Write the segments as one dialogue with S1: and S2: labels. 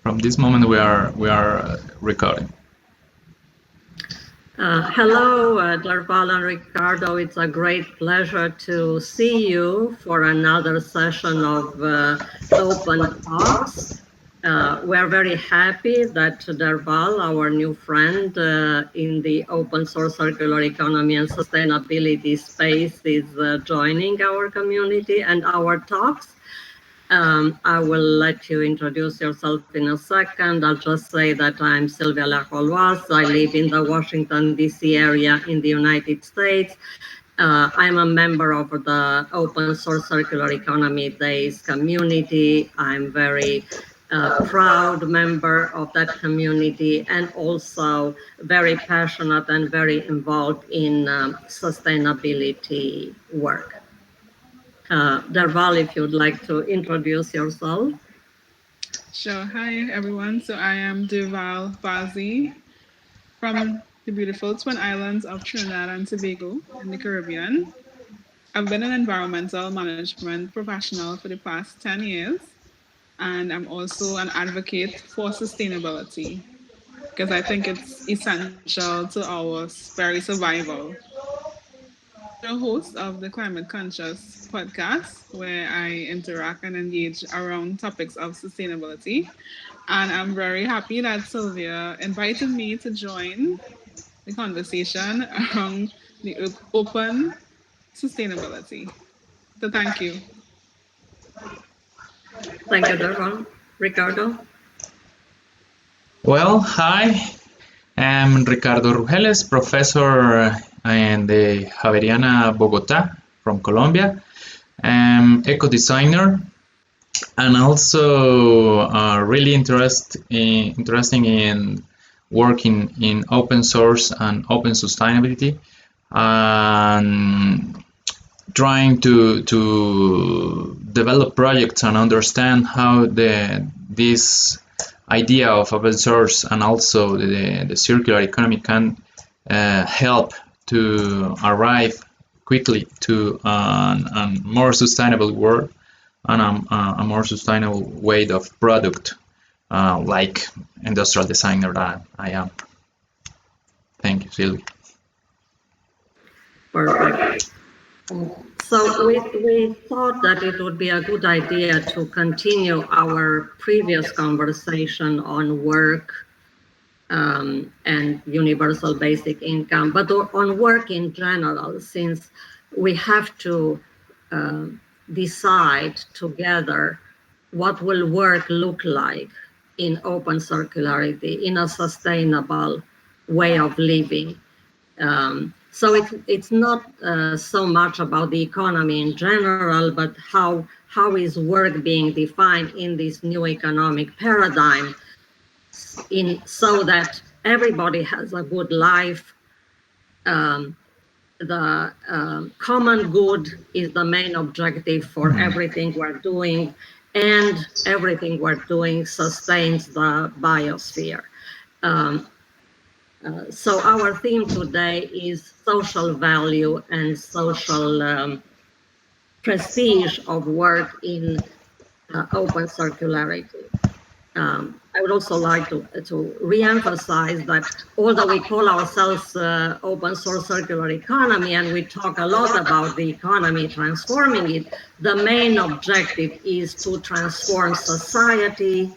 S1: From this moment we are recording.
S2: Hello, Darval and Ricardo. It's a great pleasure to see you for another session of Open Talks. We're very happy that Darval, our new friend in the open source circular economy and sustainability space, is joining our community and our talks. I will let you introduce yourself in a second. I'll just say that I'm Sylvia Lacoloise. I live in the Washington, D.C. area in the United States. I'm a member of the Open Source Circular Economy Days community. I'm very proud member of that community and also very passionate and very involved in sustainability work. Darval, if you'd like to introduce yourself.
S3: Sure. Hi, everyone. So I am Duval Bazi from the beautiful Twin Islands of Trinidad and Tobago in the Caribbean. I've been an environmental management professional for the past 10 years, and I'm also an advocate for sustainability because I think it's essential to our very survival. The host of the Climate Conscious podcast, where I interact and engage around topics of sustainability. And I'm very happy that Sylvia invited me to join the conversation around the open sustainability. So thank you.
S2: Thank you, Darval. Ricardo?
S1: Well, hi, I'm Ricardo Rugeles, professor in the Javeriana Bogota from Colombia. I'm eco-designer and also really interesting in working in open source and open sustainability, and trying to develop projects and understand how this idea of open source and also the circular economy can help to arrive quickly to a more sustainable world and a more sustainable way of product, like industrial designer that I am. Thank you, Sylvia.
S2: Perfect. So we thought that it would be a good idea to continue our previous conversation on work and universal basic income, but on work in general, since we have to decide together what will work look like in open circularity, in a sustainable way of living. So it's not so much about the economy in general, but how is work being defined in this new economic paradigm, so that everybody has a good life. The common good is the main objective for everything we're doing, and everything we're doing sustains the biosphere. So our theme today is social value and social prestige of work in open circularity. I would also like to re-emphasize that although we call ourselves open source circular economy and we talk a lot about the economy transforming it, the main objective is to transform society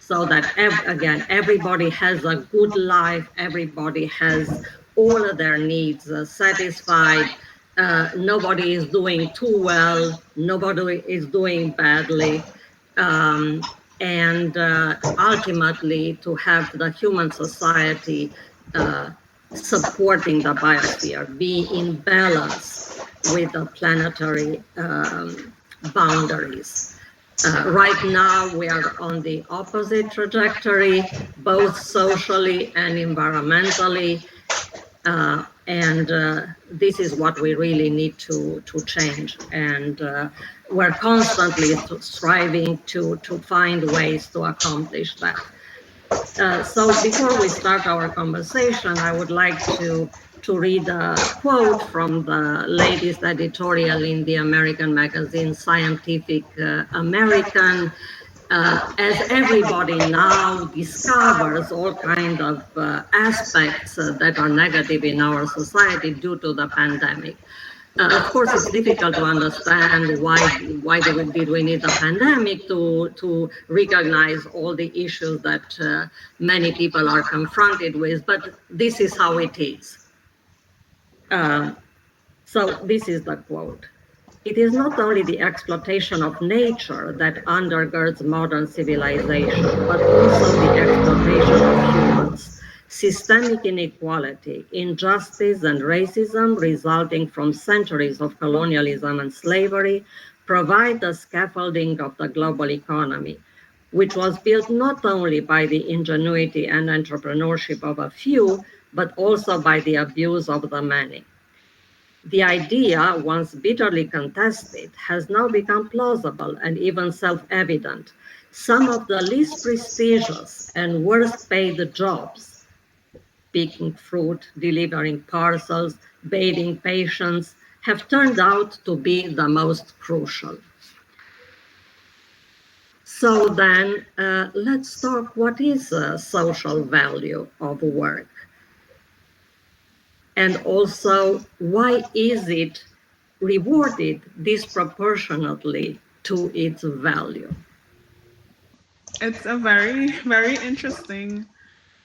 S2: so that, again, everybody has a good life, everybody has all of their needs satisfied, nobody is doing too well, nobody is doing badly, and ultimately to have the human society supporting the biosphere, be in balance with the planetary boundaries. Right now, we are on the opposite trajectory, both socially and environmentally, and this is what we really need to change. And we're constantly striving to find ways to accomplish that. So before we start our conversation, I would like to read a quote from the latest editorial in the American magazine Scientific American. as everybody now discovers all kind of aspects that are negative in our society due to the pandemic. Of course, it's difficult to understand why did we need the pandemic to recognize all the issues that many people are confronted with, but this is how it is. So this is the quote. It is not only the exploitation of nature that undergirds modern civilization, but also the exploitation of humans. Systemic inequality, injustice, and racism resulting from centuries of colonialism and slavery provide the scaffolding of the global economy, which was built not only by the ingenuity and entrepreneurship of a few, but also by the abuse of the many. The idea, once bitterly contested, has now become plausible and even self-evident. Some of the least prestigious and worst paid jobs, picking fruit, delivering parcels, bathing patients, have turned out to be the most crucial. So then, let's talk what is a social value of work? And also, why is it rewarded disproportionately to its value?
S3: It's a very, very interesting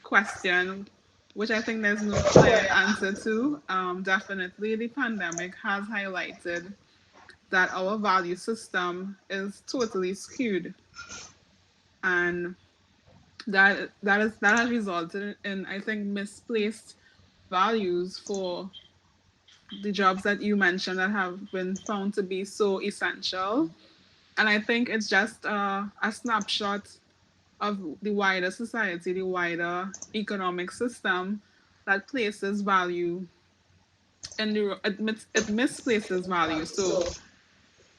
S3: question, which I think there's no clear answer to. Definitely, the pandemic has highlighted that our value system is totally skewed, and that has resulted in, I think, misplaced values for the jobs that you mentioned that have been found to be so essential. And I think it's just a snapshot of the wider society, the wider economic system that places value and it misplaces value. So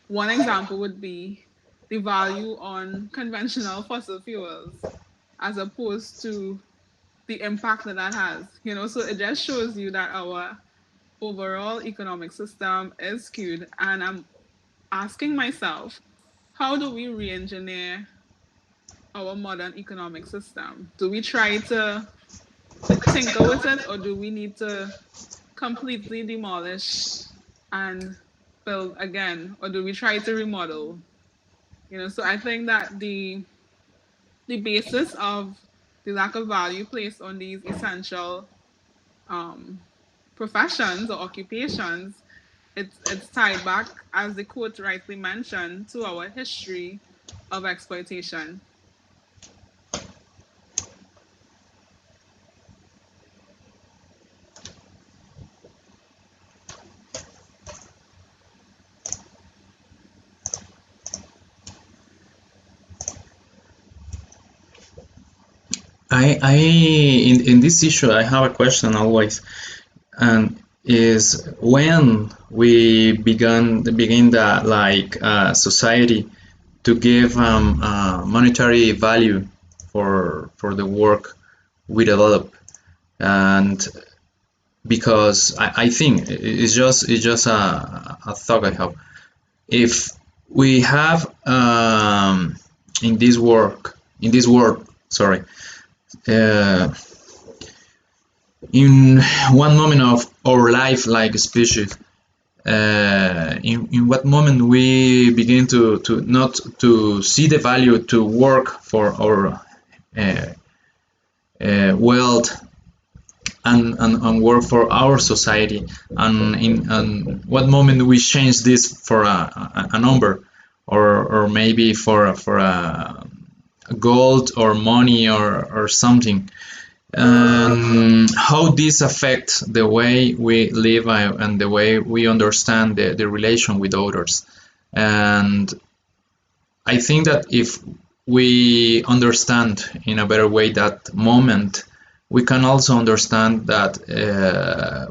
S3: one example would be the value on conventional fossil fuels as opposed to the impact that that has. So it just shows you that our overall economic system is skewed. And I'm asking myself, how do we re-engineer our modern economic system? Do we try to tinker with it, or do we need to completely demolish and build again, or do we try to remodel? So I think that the basis of the lack of value placed on these essential professions or occupations, it's tied back, as the quote rightly mentioned, to our history of exploitation.
S1: In this issue, I have a question always, and is when we begin the society to give monetary value for the work we develop, and because I think it's just a thought I have. If we have in this world, sorry, uh, in one moment of our life like species, in what moment we begin to not to see the value to work for our uh, wealth and work for our society, and in what moment we change this for a number, or maybe for a gold or money or something. How this affects the way we live and the way we understand the relation with others. And I think that if we understand in a better way that moment, we can also understand that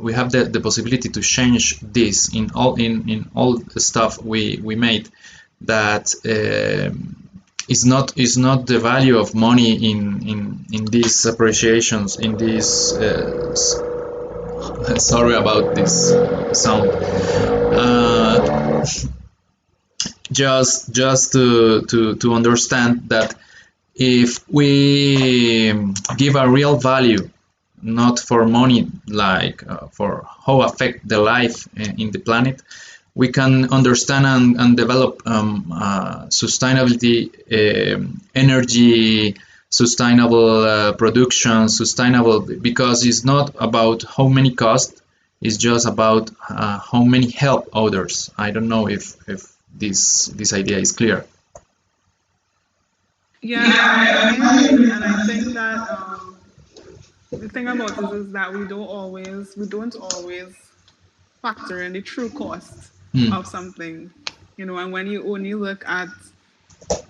S1: we have the possibility to change this in all the stuff we made. That is not the value of money in these appreciations, in these sorry about this sound. just to understand that if we give a real value, not for money, like for how affect the life in the planet, we can understand and develop sustainability, energy, sustainable production, sustainable, because it's not about how many cost, it's just about how many help others. I don't know if this idea is clear.
S3: Yeah, I agree, and I think that the thing about it is that we don't always factor in the true cost
S1: Mm,
S3: of something, and when you only look at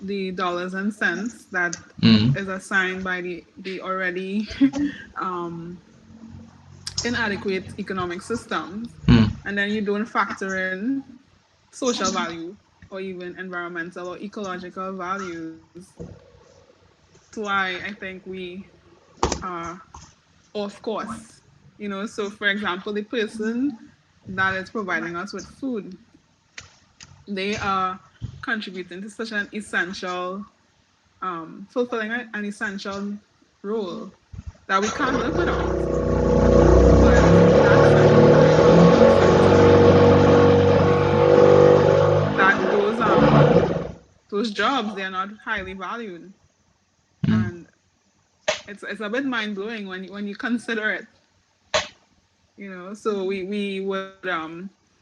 S3: the dollars and cents that
S1: mm,
S3: is assigned by the already um, inadequate economic systems,
S1: mm,
S3: and then you don't factor in social value or even environmental or ecological values. That's why I think we are off course. So for example, the person that is providing us with food, they are contributing to such an essential, fulfilling an essential role that we can't live without. But that said, I also accept that those jobs, they are not highly valued,
S1: mm.
S3: and it's a bit mind blowing when you consider it. So we would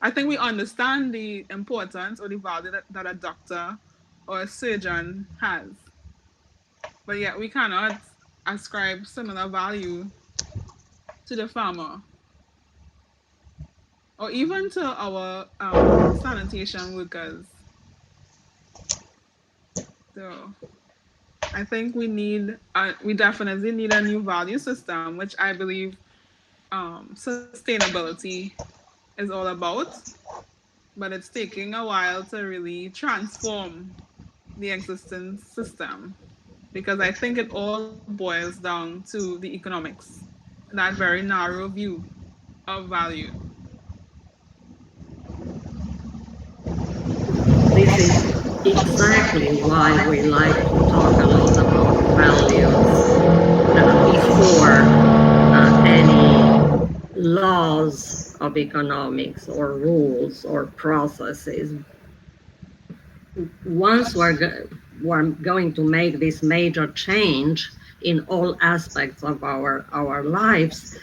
S3: I think we understand the importance or the value that a doctor or a surgeon has, but yet we cannot ascribe similar value to the farmer or even to our sanitation workers. So I think we definitely need a new value system, which I believe sustainability is all about. But it's taking a while to really transform the existing system because I think it all boils down to the economics, that very narrow view of value.
S2: This is exactly why we like to talk a lot about values before any laws of economics or rules or processes. Once we're going to make this major change in all aspects of our lives,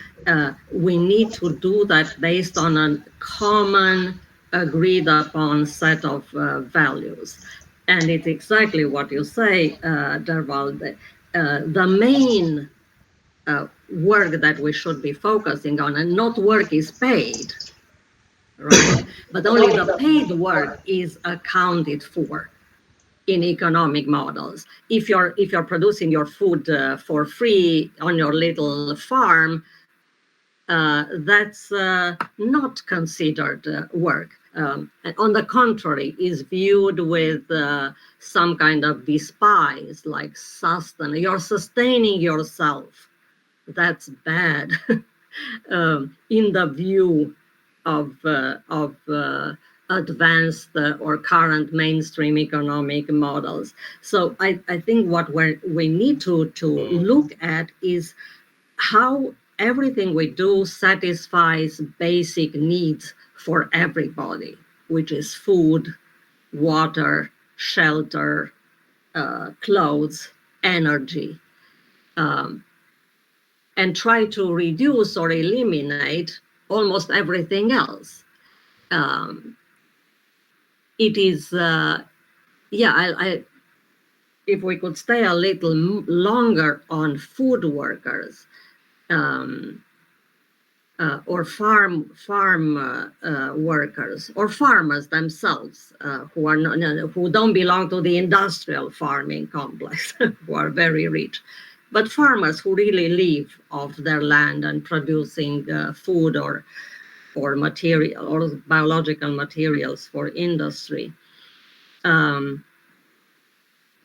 S2: we need to do that based on a common, agreed upon set of values. And it's exactly what you say, Derval. The main work that we should be focusing on, and not work is paid, right? But only the paid work is accounted for in economic models. If you're producing your food for free on your little farm, that's not considered work. And on the contrary, is viewed with some kind of despise, like you're sustaining yourself. That's bad in the view of advanced or current mainstream economic models. So I think what we need to look at is how everything we do satisfies basic needs for everybody, which is food, water, shelter, clothes, energy, um, and try to reduce or eliminate almost everything else. Um, it is, yeah, if we could stay a little longer on food workers, um, or farm workers or farmers themselves who don't belong to the industrial farming complex, who are very rich, but farmers who really live off their land and producing food or material or biological materials for industry.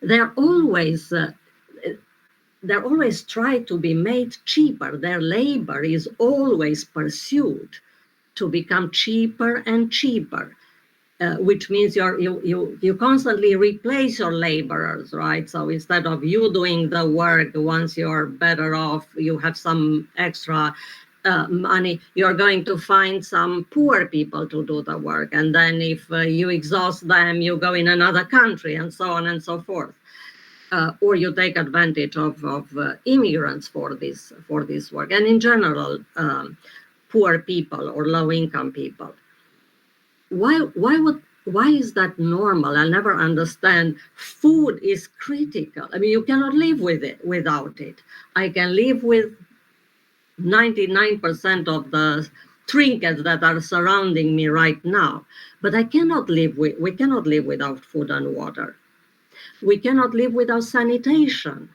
S2: They're always try to be made cheaper. Their labor is always pursued to become cheaper and cheaper. which means you constantly replace your laborers, right? So instead of you doing the work, once you're better off, you have some extra money, you're going to find some poor people to do the work. And then if you exhaust them, you go in another country and so on and so forth. Or you take advantage of immigrants for this work. And in general, poor people or low income people. Why is that normal? I'll never understand. Food is critical. I mean, you cannot live with it without it. I can live with 99% of the trinkets that are surrounding me right now, but we cannot live without food and water. We cannot live without sanitation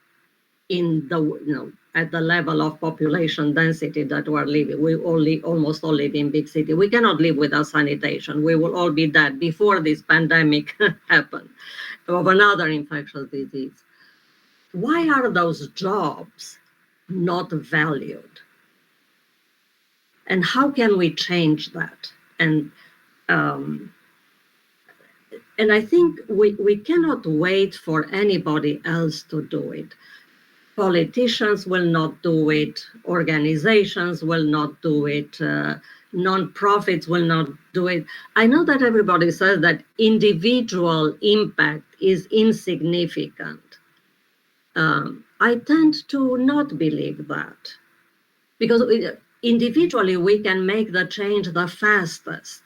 S2: in the at the level of population density that we're living. We almost all live in big city. We cannot live without sanitation. We will all be dead before this pandemic happened of another infectious disease. Why are those jobs not valued? And how can we change that? And I think we cannot wait for anybody else to do it. Politicians will not do it. Organizations will not do it. Non-profits will not do it. I know that everybody says that individual impact is insignificant. I tend to not believe that, because individually we can make the change the fastest.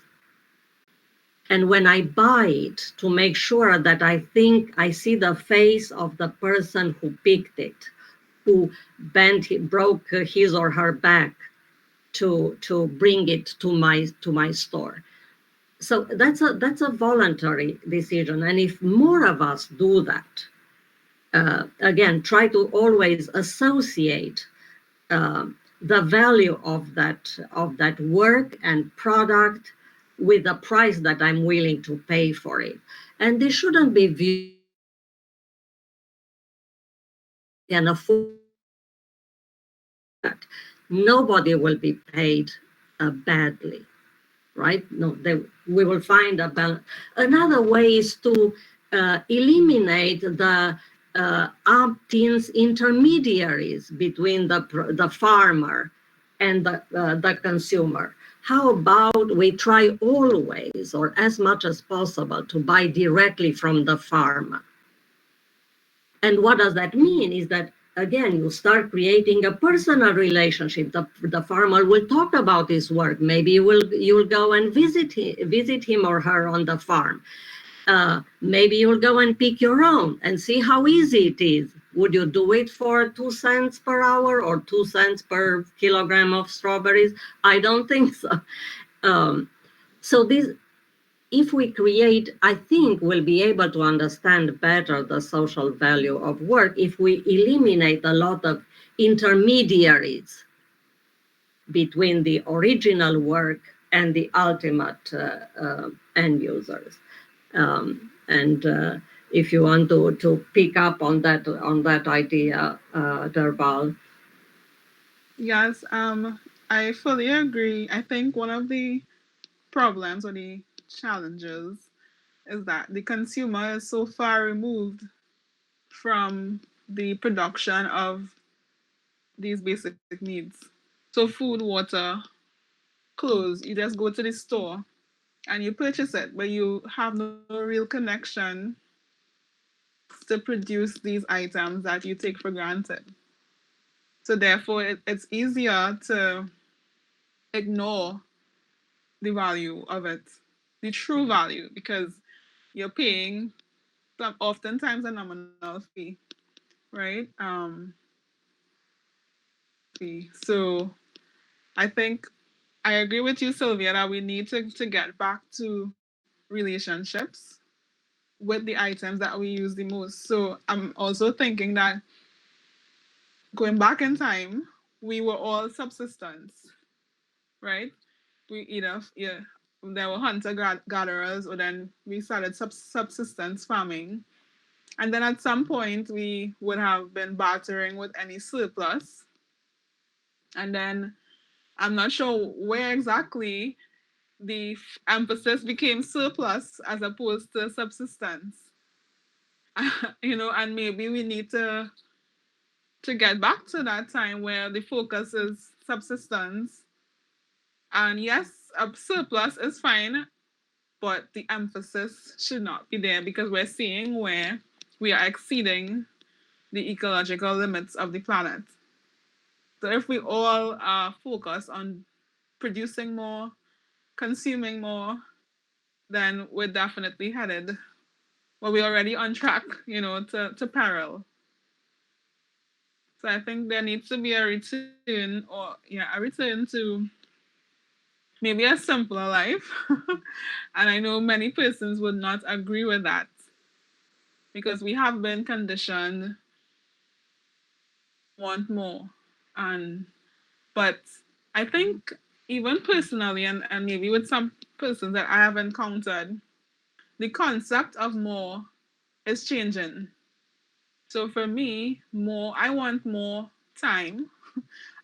S2: And when I buy it, to make sure that I think I see the face of the person who picked it, who broke his or her back to bring it to my store. So that's a voluntary decision. And if more of us do that, again, try to always associate the value of that work and product with the price that I'm willing to pay for it. And this shouldn't be viewed can afford that. Nobody will be paid badly, right? No, we will find a balance. Another way is to eliminate the opt-ins intermediaries between the farmer and the consumer. How about we try always, or as much as possible, to buy directly from the farmer? And what does that mean is that, again, you start creating a personal relationship. The farmer will talk about his work. Maybe you'll go and visit him or her on the farm. Maybe you'll go and pick your own and see how easy it is. Would you do it for 2 cents per hour or 2 cents per kilogram of strawberries? I don't think so. So if we create, I think we'll be able to understand better the social value of work if we eliminate a lot of intermediaries between the original work and the ultimate end users. If you want to pick up on that idea, Derbal.
S3: Yes, I fully agree. I think one of the problems or the challenges is that the consumer is so far removed from the production of these basic needs. So food, water, clothes, you just go to the store and you purchase it, but you have no real connection to produce these items that you take for granted. So therefore, it's easier to ignore the value of it, the true value, because you're paying oftentimes a nominal fee, right? So I think I agree with you, Sylvia, that we need to get back to relationships with the items that we use the most. So I'm also thinking that going back in time, we were all subsistence, right? We either, yeah, there were hunter gatherers, or then we started subsistence farming. And then at some point, we would have been bartering with any surplus. And then I'm not sure where exactly the emphasis became surplus as opposed to subsistence. And maybe we need to get back to that time where the focus is subsistence. And yes, a surplus is fine, but the emphasis should not be there because we're seeing where we are exceeding the ecological limits of the planet. So if we all focus on producing more, consuming more, then we're definitely headed, well, we're already on track, to peril. So I think there needs to be a return, a return to maybe a simpler life. And I know many persons would not agree with that because we have been conditioned want more. And but I think even personally and maybe with some persons that I have encountered, the concept of more is changing. So for me, I want more time.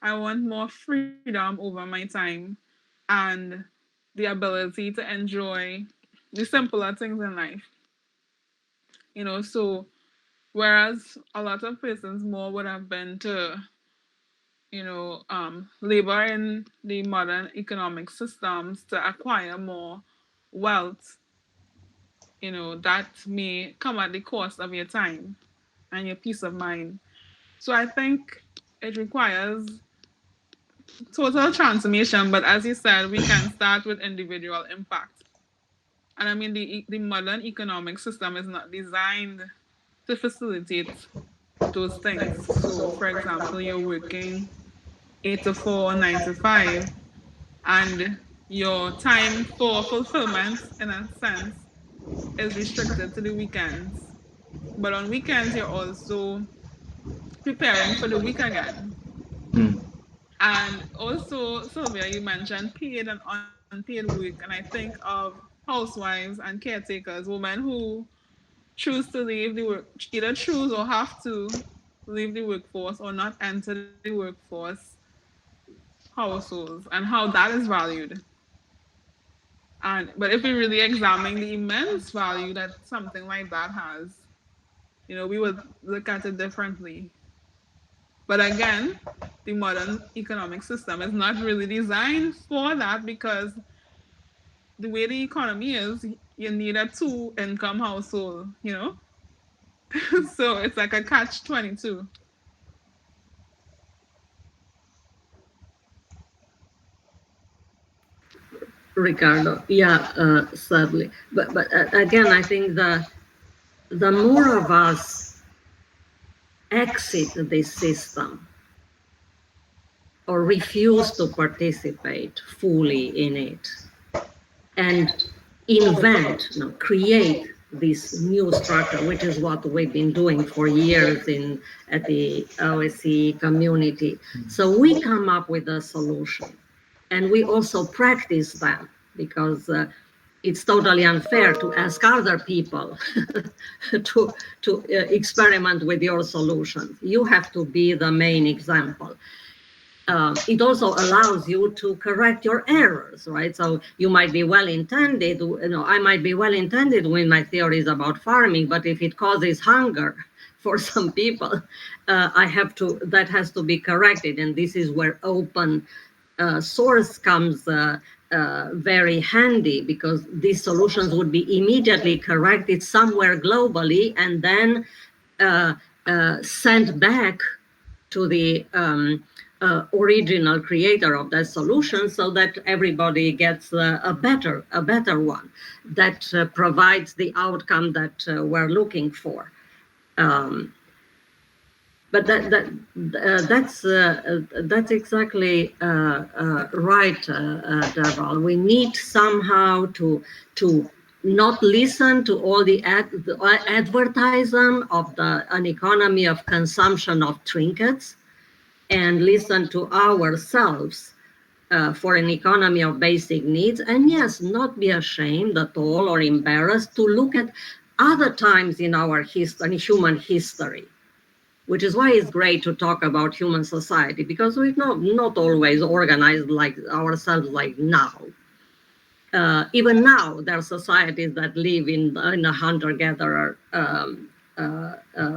S3: I want more freedom over my time and the ability to enjoy the simpler things in life. So whereas a lot of persons more would have been to, labor in the modern economic systems to acquire more wealth, that may come at the cost of your time and your peace of mind. So I think it requires total transformation, but as you said, we can start with individual impact. And I mean, the modern economic system is not designed to facilitate those things. So, for example, you're working 8 to 4, 9 to 5, and your time for fulfillment, in a sense, is restricted to the weekends. But on weekends, you're also preparing for the week again.
S1: Mm.
S3: And also, Sylvia, you mentioned paid and unpaid work, and I think of housewives and caretakers, women who choose to leave the work, either choose or have to leave the workforce or not enter the workforce households, and how that is valued. And but if we really examine the immense value that something like that has, we would look at it differently. But again, the modern economic system is not really designed for that because the way the economy is, you need a two income household. So it's like a catch 22.
S2: Ricardo. Yeah, sadly. But again, I think the more of us exit this system or refuse to participate fully in it and invent, create this new structure, which is what we've been doing for years at the OSCE community. So we come up with a solution, and we also practice them because it's totally unfair to ask other people to experiment with your solutions. You have to be the main example. It also allows you to correct your errors, right? So you might be well-intended, I might be well-intended with my theories about farming, but if it causes hunger for some people, that has to be corrected. And this is where open source comes very handy, because these solutions would be immediately corrected somewhere globally and then sent back to the original creator of that solution, so that everybody gets a better one that provides the outcome that we're looking for. But that's exactly right, Deval. We need somehow to not listen to all the advertising of an economy of consumption of trinkets, and listen to ourselves for an economy of basic needs. And yes, not be ashamed at all or embarrassed to look at other times in our history, human history, which is why it's great to talk about human society, because we've not always organized like ourselves like now. even now, there are societies that live in a hunter-gatherer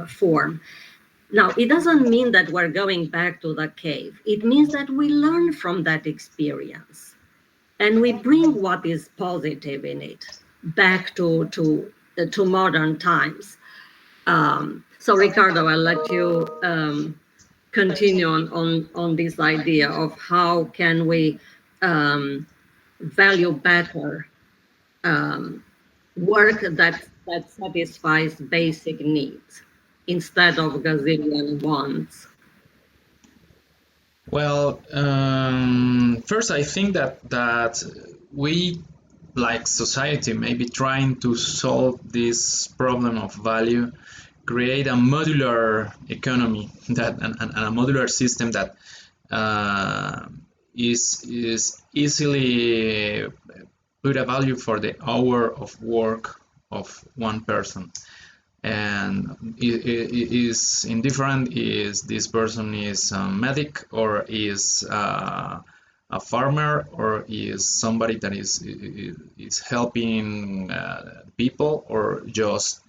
S2: form. Now, it doesn't mean that we're going back to the cave. It means that we learn from that experience and we bring what is positive in it back to modern times. So, Ricardo, I'll let you continue on this idea of how can we value better work that satisfies basic needs instead of gazillion wants.
S1: Well, first, I think that we, like society, maybe trying to solve this problem of value, create a modular economy that and a modular system that uh, is easily put a value for the hour of work of one person, and it is indifferent is this person is a medic or is a farmer or is somebody that is helping people or just,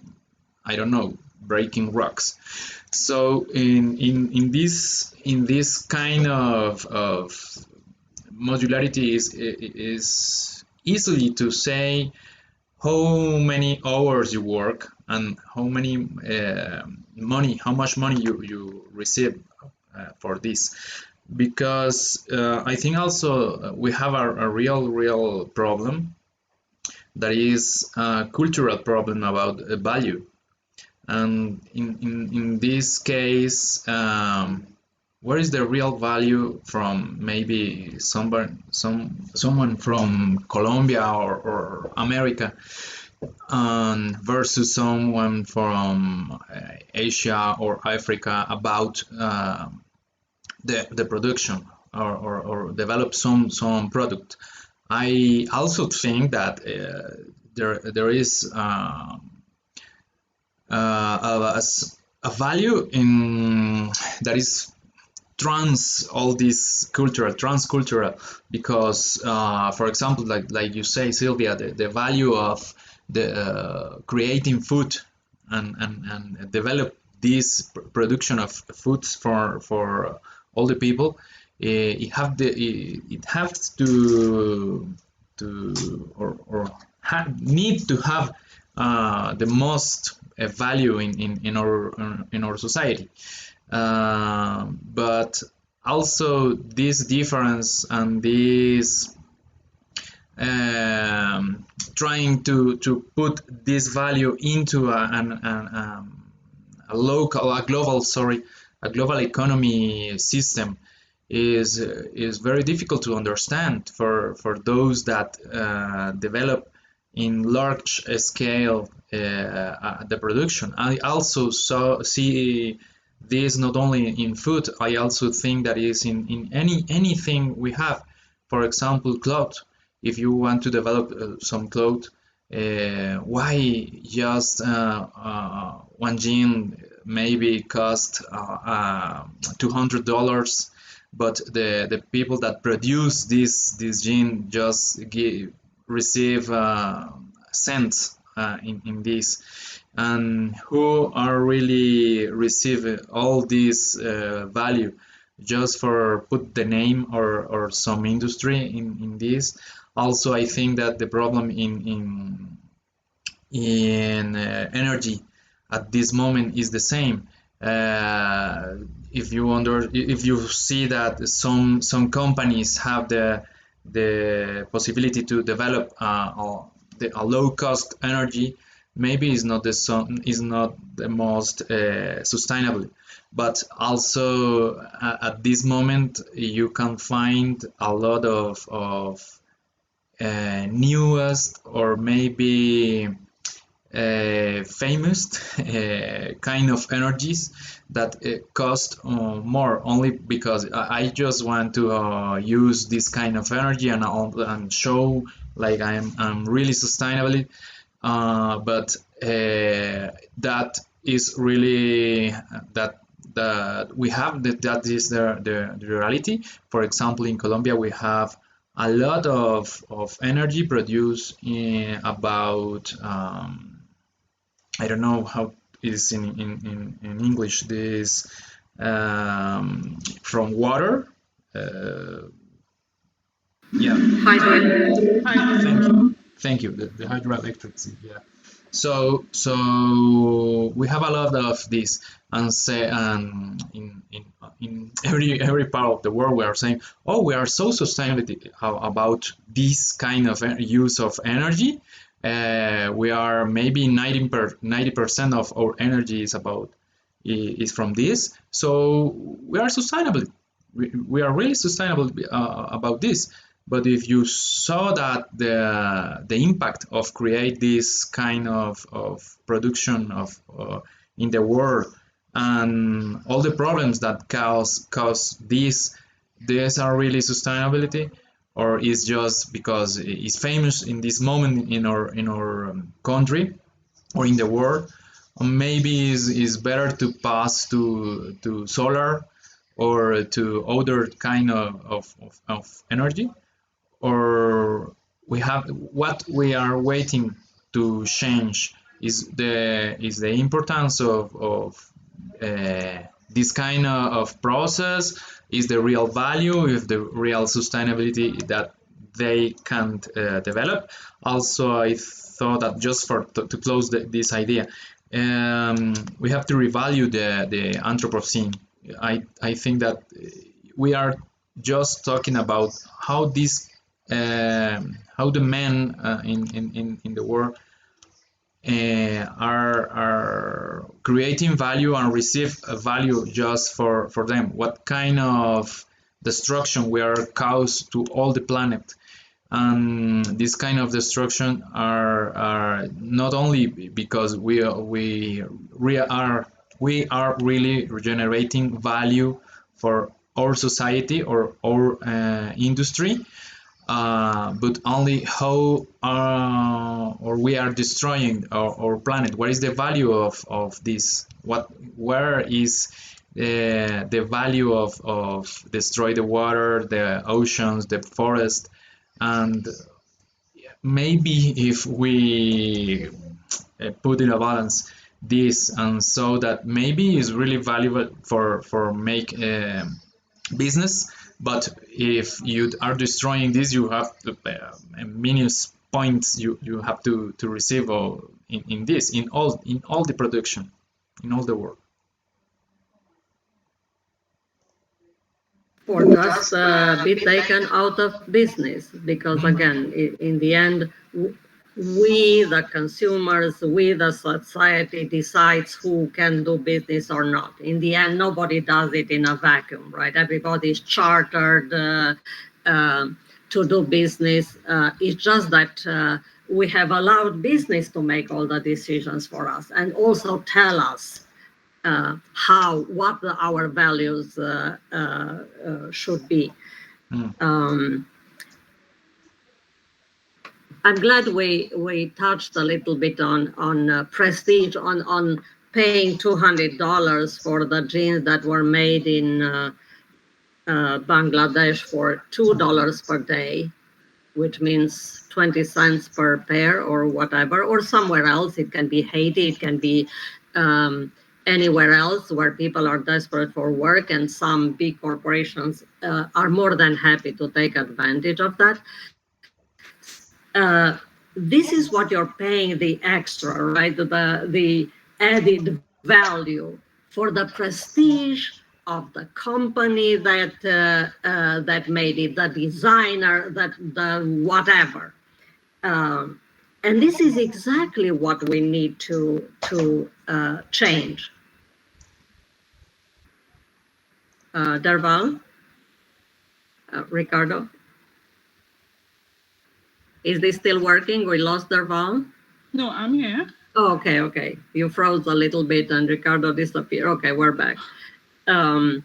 S1: I don't know, breaking rocks. So in this kind of modularity is easily to say how many hours you work and how many how much money you receive for this. Because I think also we have a real problem that is a cultural problem about value. And in this case, where is the real value from maybe someone from Colombia or America versus someone from Asia or Africa about the production or develop some product. I also think that there is a value in that is transcultural, because for example, like you say, Sylvia, the value of the creating food and develop this production of foods for all the people, it has to need to have the most value in our society. But also this difference and this trying to put this value into a global economy system is very difficult to understand for those that develop in large scale the production. I also see this not only in food. I also think that is in anything we have. For example, clothes. If you want to develop some clothes, why just one jean maybe cost $200, but the people that produce this jean just receive cents in this, and who are really receiving all this value just for put the name or some industry in this. Also, I think that the problem in energy at this moment is the same. If you see that some companies have the possibility to develop a low cost energy, maybe is not the most sustainable. But also at this moment you can find a lot of newest or maybe famous kind of energies that cost more, only because I just want to use this kind of energy and show like I'm really sustainable. But that is really that we have that is the reality. For example, in Colombia we have a lot of energy produced in about I don't know how it is in English, this from water. Yeah,
S3: Hydro.
S1: thank you. The hydroelectricity. Yeah. So we have a lot of this, and say in every part of the world we are saying, oh, we are so sustainable about this kind of use of energy. We are maybe 90% of our energy is from this. So we are sustainable. We are really sustainable about this. But if you saw that the impact of create this kind of production in the world and all the problems that cause this, these are really sustainability, or is just because it's famous in this moment in our country or in the world. Or maybe is better to pass to solar or to other kind of energy, or we have what we are waiting to change is the importance of this kind of process, is the real value, is the real sustainability that they can develop. Also, I thought that just to close this idea, we have to revalue the Anthropocene. I think that we are just talking about how this how the men in the world are creating value and receive a value just for them. What kind of destruction we are caused to all the planet, and this kind of destruction are not only because we are really regenerating value for our society or our industry, but only how or we are destroying our planet. What is the value of this? Where is the value of destroy the water, the oceans, the forest? And maybe if we put in a balance this, and so that maybe is really valuable for make business, but if you are destroying this, you have minus points you have to receive in this in all the production in all the world.
S2: Or just be taken out of business, because again, in the end, we the consumers, we the society decides who can do business or not. In the end, nobody does it in a vacuum, right? Everybody's chartered to do business. It's just that we have allowed business to make all the decisions for us and also tell us what our values should be. I'm glad we touched a little bit on prestige, on paying $200 for the jeans that were made in Bangladesh for $2 per day, which means 20 cents per pair or whatever, or somewhere else. It can be Haiti, it can be anywhere else where people are desperate for work, and some big corporations are more than happy to take advantage of that. This is what you're paying the extra, right? The added value for the prestige of the company that made it, the designer, the whatever. And this is exactly what we need to change. Derval? Ricardo? Is this still working? We lost Derval?
S3: No, I'm here.
S2: Oh, okay. You froze a little bit and Ricardo disappeared. Okay, we're back. So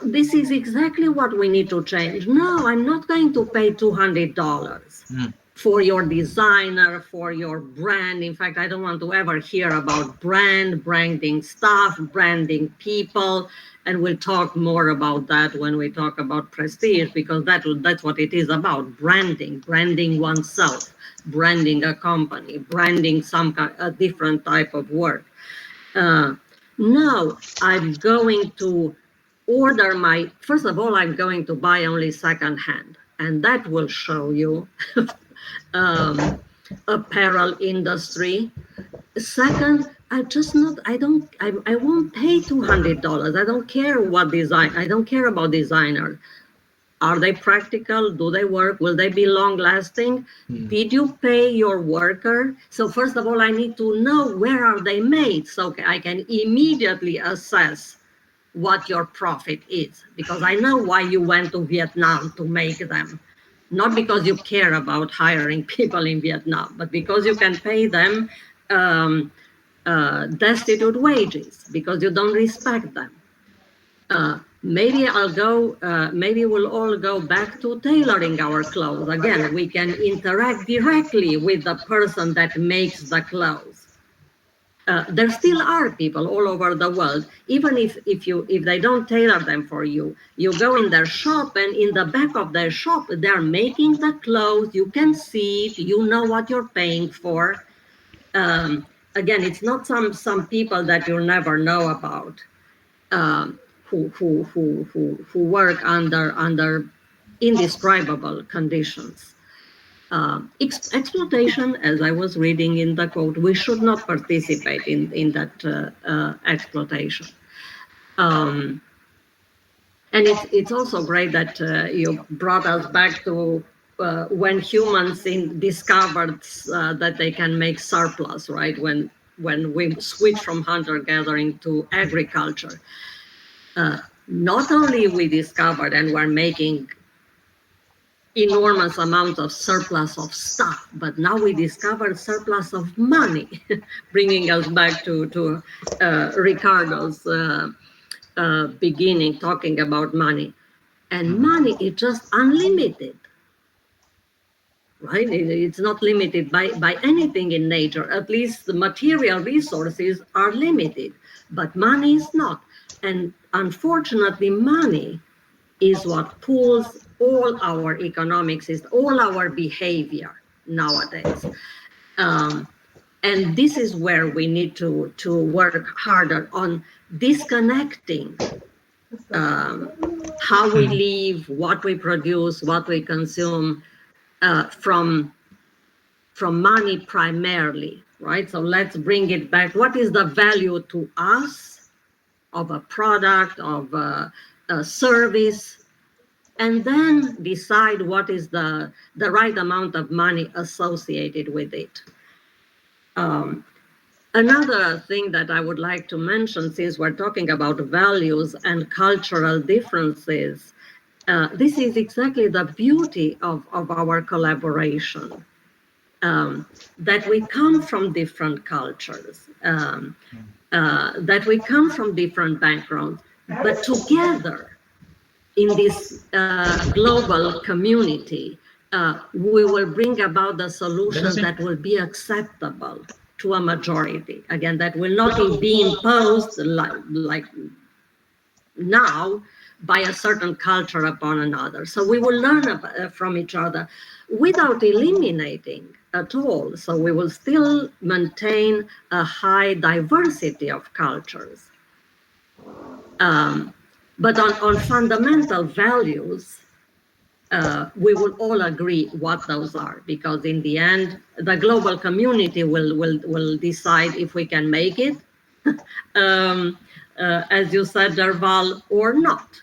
S2: this is exactly what we need to change. No, I'm not going to pay $200. for your designer, for your brand. In fact, I don't want to ever hear about branding stuff, branding people. And we'll talk more about that when we talk about prestige, because that's what it is about: branding oneself, branding a company, branding a different type of work. Now I'm going to order first of all, I'm going to buy only secondhand, and that will show you apparel industry. Second, I won't pay $200. I don't care I don't care about designers. Are they practical? Do they work? Will they be long lasting? Did you pay your worker? So first of all, I need to know where are they made, so I can immediately assess what your profit is, because I know why you went to Vietnam to make them. Not because you care about hiring people in Vietnam, but because you can pay them destitute wages, because you don't respect them. Maybe we'll all go back to tailoring our clothes. Again, we can interact directly with the person that makes the clothes. There still are people all over the world, even if they don't tailor them for you. You go in their shop, and in the back of their shop, they're making the clothes. You can see it. You know what you're paying for. Again, it's not some people that you'll never know about. Who work under indescribable conditions. Exploitation, as I was reading in the quote, we should not participate in that exploitation. And it's also great that you brought us back to when humans discovered that they can make surplus, right? When we switch from hunter-gathering to agriculture. Not only we discovered and we're making enormous amounts of surplus of stuff, but now we discovered surplus of money, bringing us back to Ricardo's beginning, talking about money. And money is just unlimited, right? It's not limited by anything in nature. At least the material resources are limited, but money is not. And unfortunately, money is what pulls all our economics, is all our behavior nowadays. And this is where we need to work harder on disconnecting how we live, what we produce, what we consume from money primarily, right? So let's bring it back. What is the value to us of a product, of a service, and then decide what is the right amount of money associated with it. Another thing that I would like to mention, since we're talking about values and cultural differences, this is exactly the beauty of our collaboration, that we come from different cultures, that we come from different backgrounds, but together, in this global community, we will bring about the solutions that will be acceptable to a majority. Again, that will not be imposed like now by a certain culture upon another. So we will learn from each other without eliminating at all. So we will still maintain a high diversity of cultures. But on fundamental values, we will all agree what those are, because in the end, the global community will decide if we can make it, as you said, Derval, or not.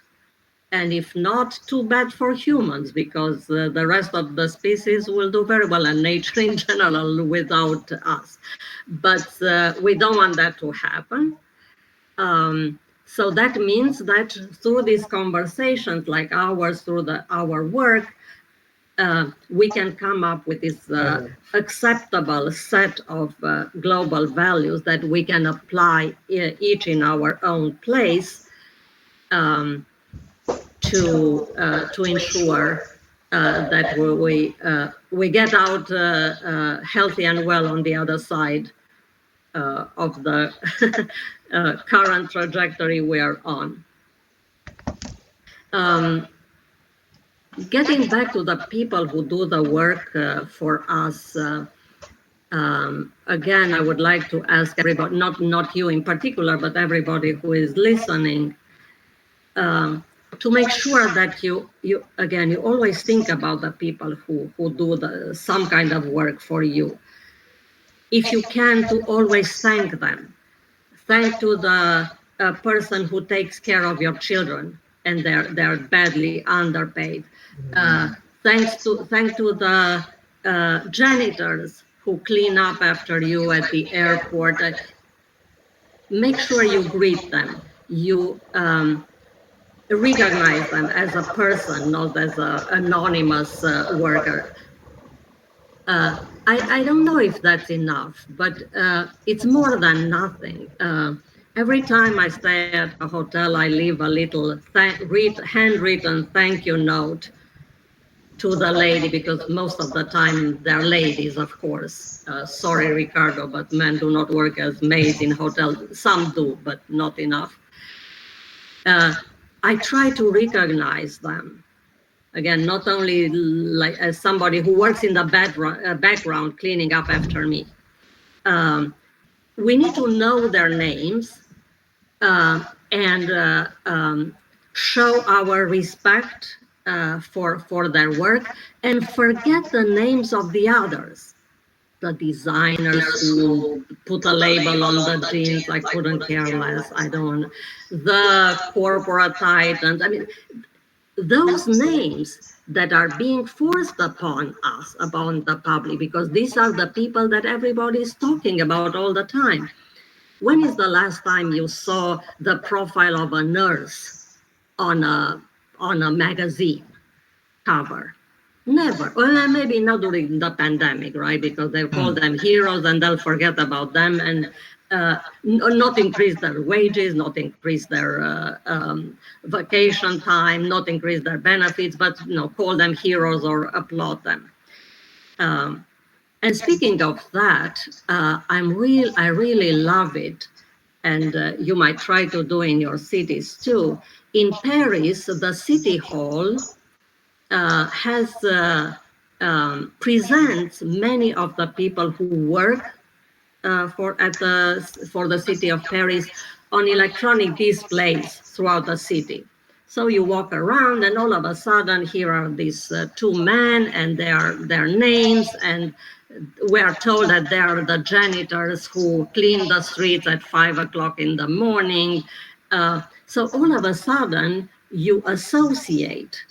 S2: And if not, too bad for humans, because the rest of the species will do very well, and nature in general, without us. But we don't want that to happen. So that means that through these conversations like ours, through our work, we can come up with this acceptable set of global values that we can apply each in our own place to ensure that we get out healthy and well on the other side of the current trajectory we are on. Um, Getting back to the people who do the work for us, again, I would like to ask everybody, not you in particular, but everybody who is listening, to make sure that you always think about the people who do some kind of work for you. If you can, to always thank them. Thank to the person who takes care of your children and they're badly underpaid. Thank to the janitors who clean up after you at the airport. Make sure you greet them. You recognize them as a person, not as an anonymous worker. I don't know if that's enough, but it's more than nothing. Every time I stay at a hotel, I leave a little handwritten thank you note to the lady, because most of the time they're ladies, of course. Sorry, Ricardo, but men do not work as maids in hotels. Some do, but not enough. I try to recognize them. Again, not only like as somebody who works in the background cleaning up after me. We need to know their names and show our respect for their work, and forget the names of the others. The designers who put a label on the jeans, I couldn't care less. I don't. The corporate titans. I mean, those names that are being forced upon us, upon the public, because these are the people that everybody is talking about all the time. When is the last time you saw the profile of a nurse on a magazine cover? Never. Well, maybe not during the pandemic, right? Because they call them heroes and they'll forget about them and not increase their wages, not increase their vacation time, not increase their benefits, but call them heroes or applaud them. And speaking of that, I really love it, and you might try to do in your cities too. In Paris, the city hall presents many of the people who work for the city of Paris on electronic displays throughout the city. So you walk around, and all of a sudden, here are these two men and their names, and we are told that they are the janitors who clean the streets at 5 o'clock in the morning. So all of a sudden, you associate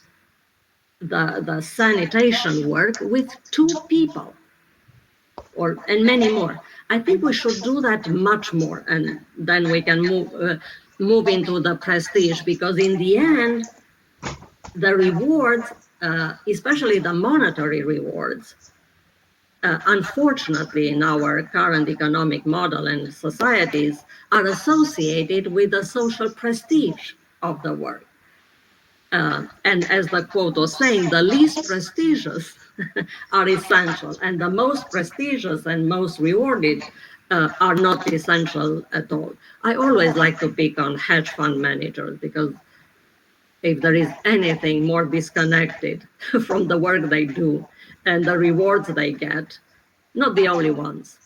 S2: the sanitation work with two people, and many more. I think we should do that much more, and then we can move into the prestige, because in the end, the rewards, especially the monetary rewards, unfortunately, in our current economic model and societies, are associated with the social prestige of the work. And as the quote was saying, the least prestigious are essential, and the most prestigious and most rewarded are not essential at all. I always like to pick on hedge fund managers, because if there is anything more disconnected from the work they do and the rewards they get, not the only ones,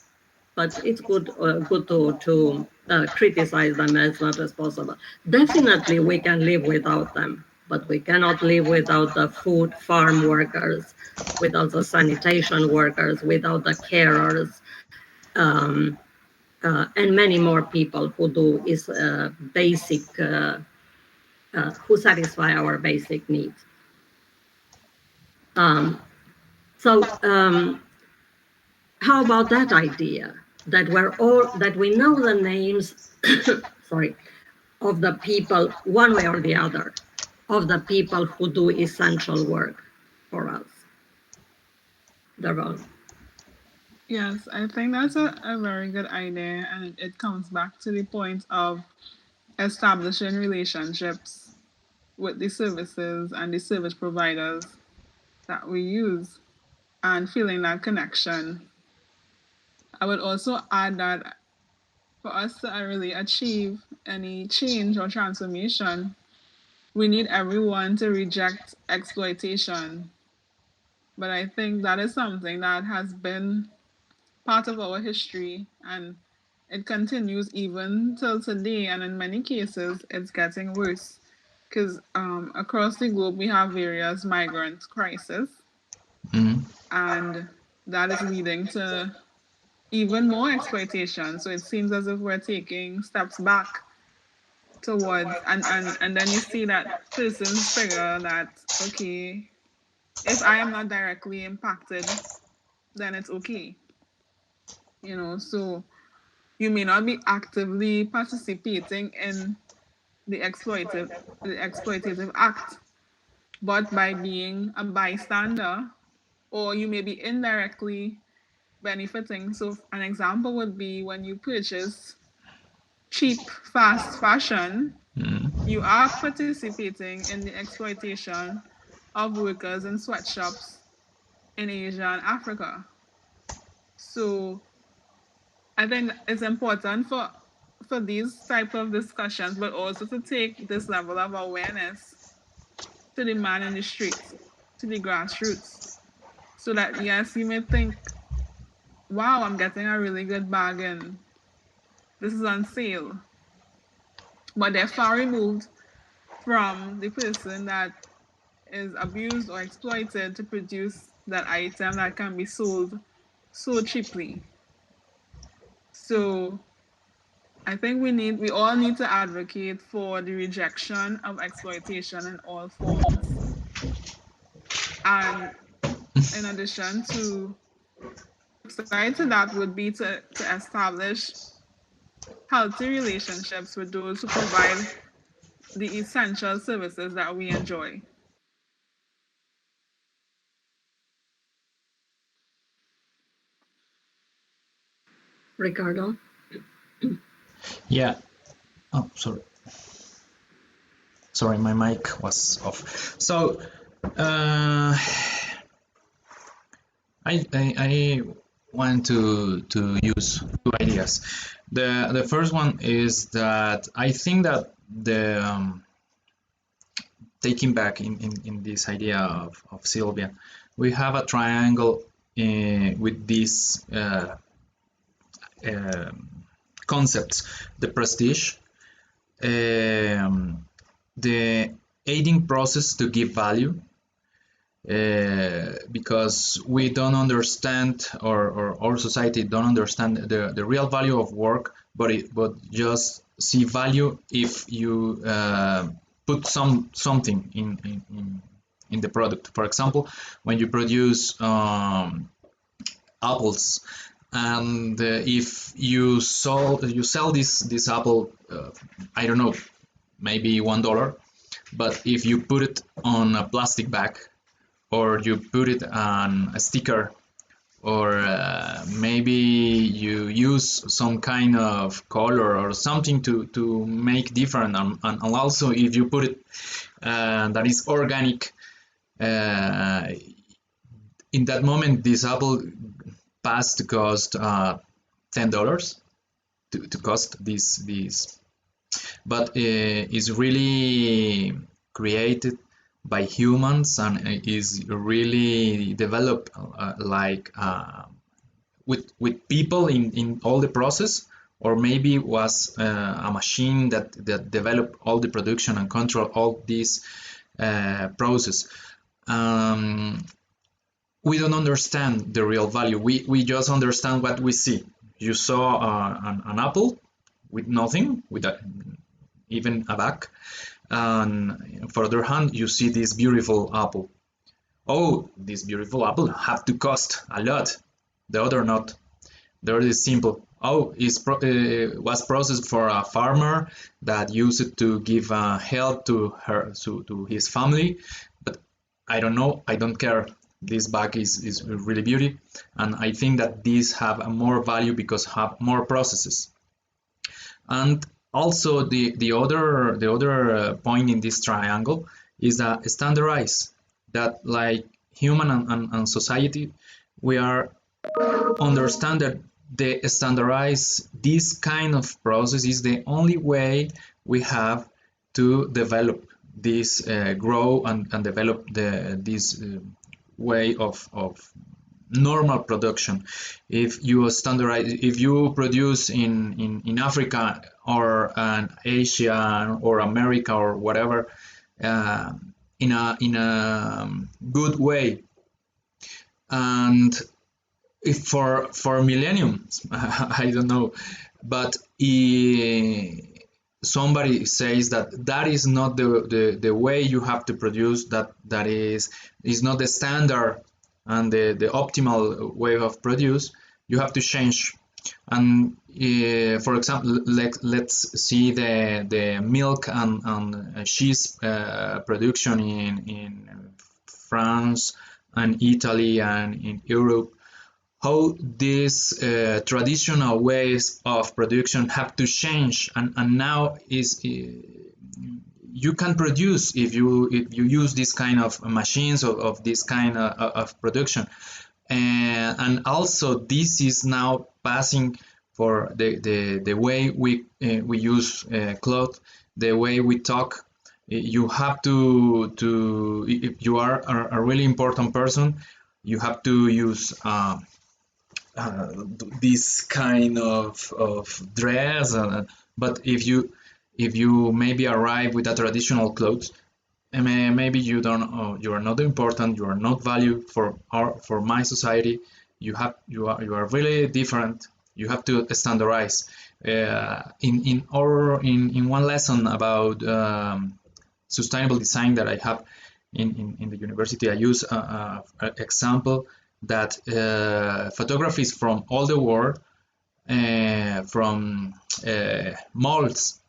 S2: but it's good to criticize them as much as possible. Definitely, we can live without them, but we cannot live without the food farm workers, without the sanitation workers, without the carers, and many more people who do is basic, who satisfy our basic needs. How about that idea that we know the names, sorry, of the people, one way or the other, of the people who do essential work for us? Darval.
S3: Yes, I think that's a very good idea, and it comes back to the point of establishing relationships with the services and the service providers that we use and feeling that connection. I would also add that for us to really achieve any change or transformation, we need everyone to reject exploitation. But I think that is something that has been part of our history and it continues even till today. And in many cases, it's getting worse because across the globe, we have various migrant crises,
S1: Mm.
S3: and that is leading to even more exploitation. So it seems as if we're taking steps back towards, and then you see that persons figure that, okay, if I am not directly impacted, then it's okay. So you may not be actively participating in the exploitative act, but by being a bystander, or you may be indirectly benefiting. So an example would be when you purchase cheap, fast fashion,
S1: Mm.
S3: you are participating in the exploitation of workers in sweatshops in Asia and Africa. So I think it's important for these type of discussions, but also to take this level of awareness to the man in the streets, to the grassroots, so that yes, you may think, wow, I'm getting a really good bargain. This is on sale. But they're far removed from the person that is abused or exploited to produce that item that can be sold so cheaply. So I think we all need to advocate for the rejection of exploitation in all forms. And in addition to side to that would be to establish healthy relationships with those who provide the essential services that we enjoy.
S2: Ricardo?
S1: Yeah. Oh, sorry. Sorry, my mic was off. So, I want to use two ideas. The first one is that I think that the taking back in this idea of Sylvia, we have a triangle with these uh, concepts: the prestige, the aiding process to give value, because we don't understand, or our society don't understand the real value of work, but just see value if you put something in the product. For example, when you produce apples, and if you sell this apple, I don't know, maybe $1, but if you put it on a plastic bag, or you put it on a sticker, or maybe you use some kind of color or something to make different, and also if you put it that is organic, uh, in that moment this apple passed to cost $10 to cost this, but is really created by humans, and is really developed with people in all the process, or maybe was a machine that developed all the production and control all this process. um, we don't understand the real value. We just understand what we see. You saw an apple with nothing, even a bag, and for other hand, you see this beautiful apple. Oh, this beautiful apple have to cost a lot. The other not. The other is simple. Oh, was processed for a farmer that used it to give help to his family. But I don't know. I don't care. This bag is really beauty, and I think that these have a more value because have more processes. And also the other point in this triangle is that standardize, that like human and society, we are understand that the standardize this kind of process is the only way we have to develop this grow and develop this way of normal production. If you standardize, if you produce in Africa or Asia or America or whatever, uh, in a good way, and if for millenniums, I don't know, but somebody says that that is not the way you have to produce, that is not the standard and the optimal way of produce. You have to change. And for example, let's see the milk and cheese production in France and Italy and in Europe, how these traditional ways of production have to change, and now is you can produce if you use this kind of machines of this kind of production, and also this is now passing for the way we use cloth, the way we talk. You have to if you are a really important person, you have to use this kind of dress, but if you maybe arrive with a traditional clothes, maybe you are not important, you are not valued for my society. You are really different. You have to standardize. In one lesson about sustainable design that I have in the university, I use a example that photographies from all the world, from molds,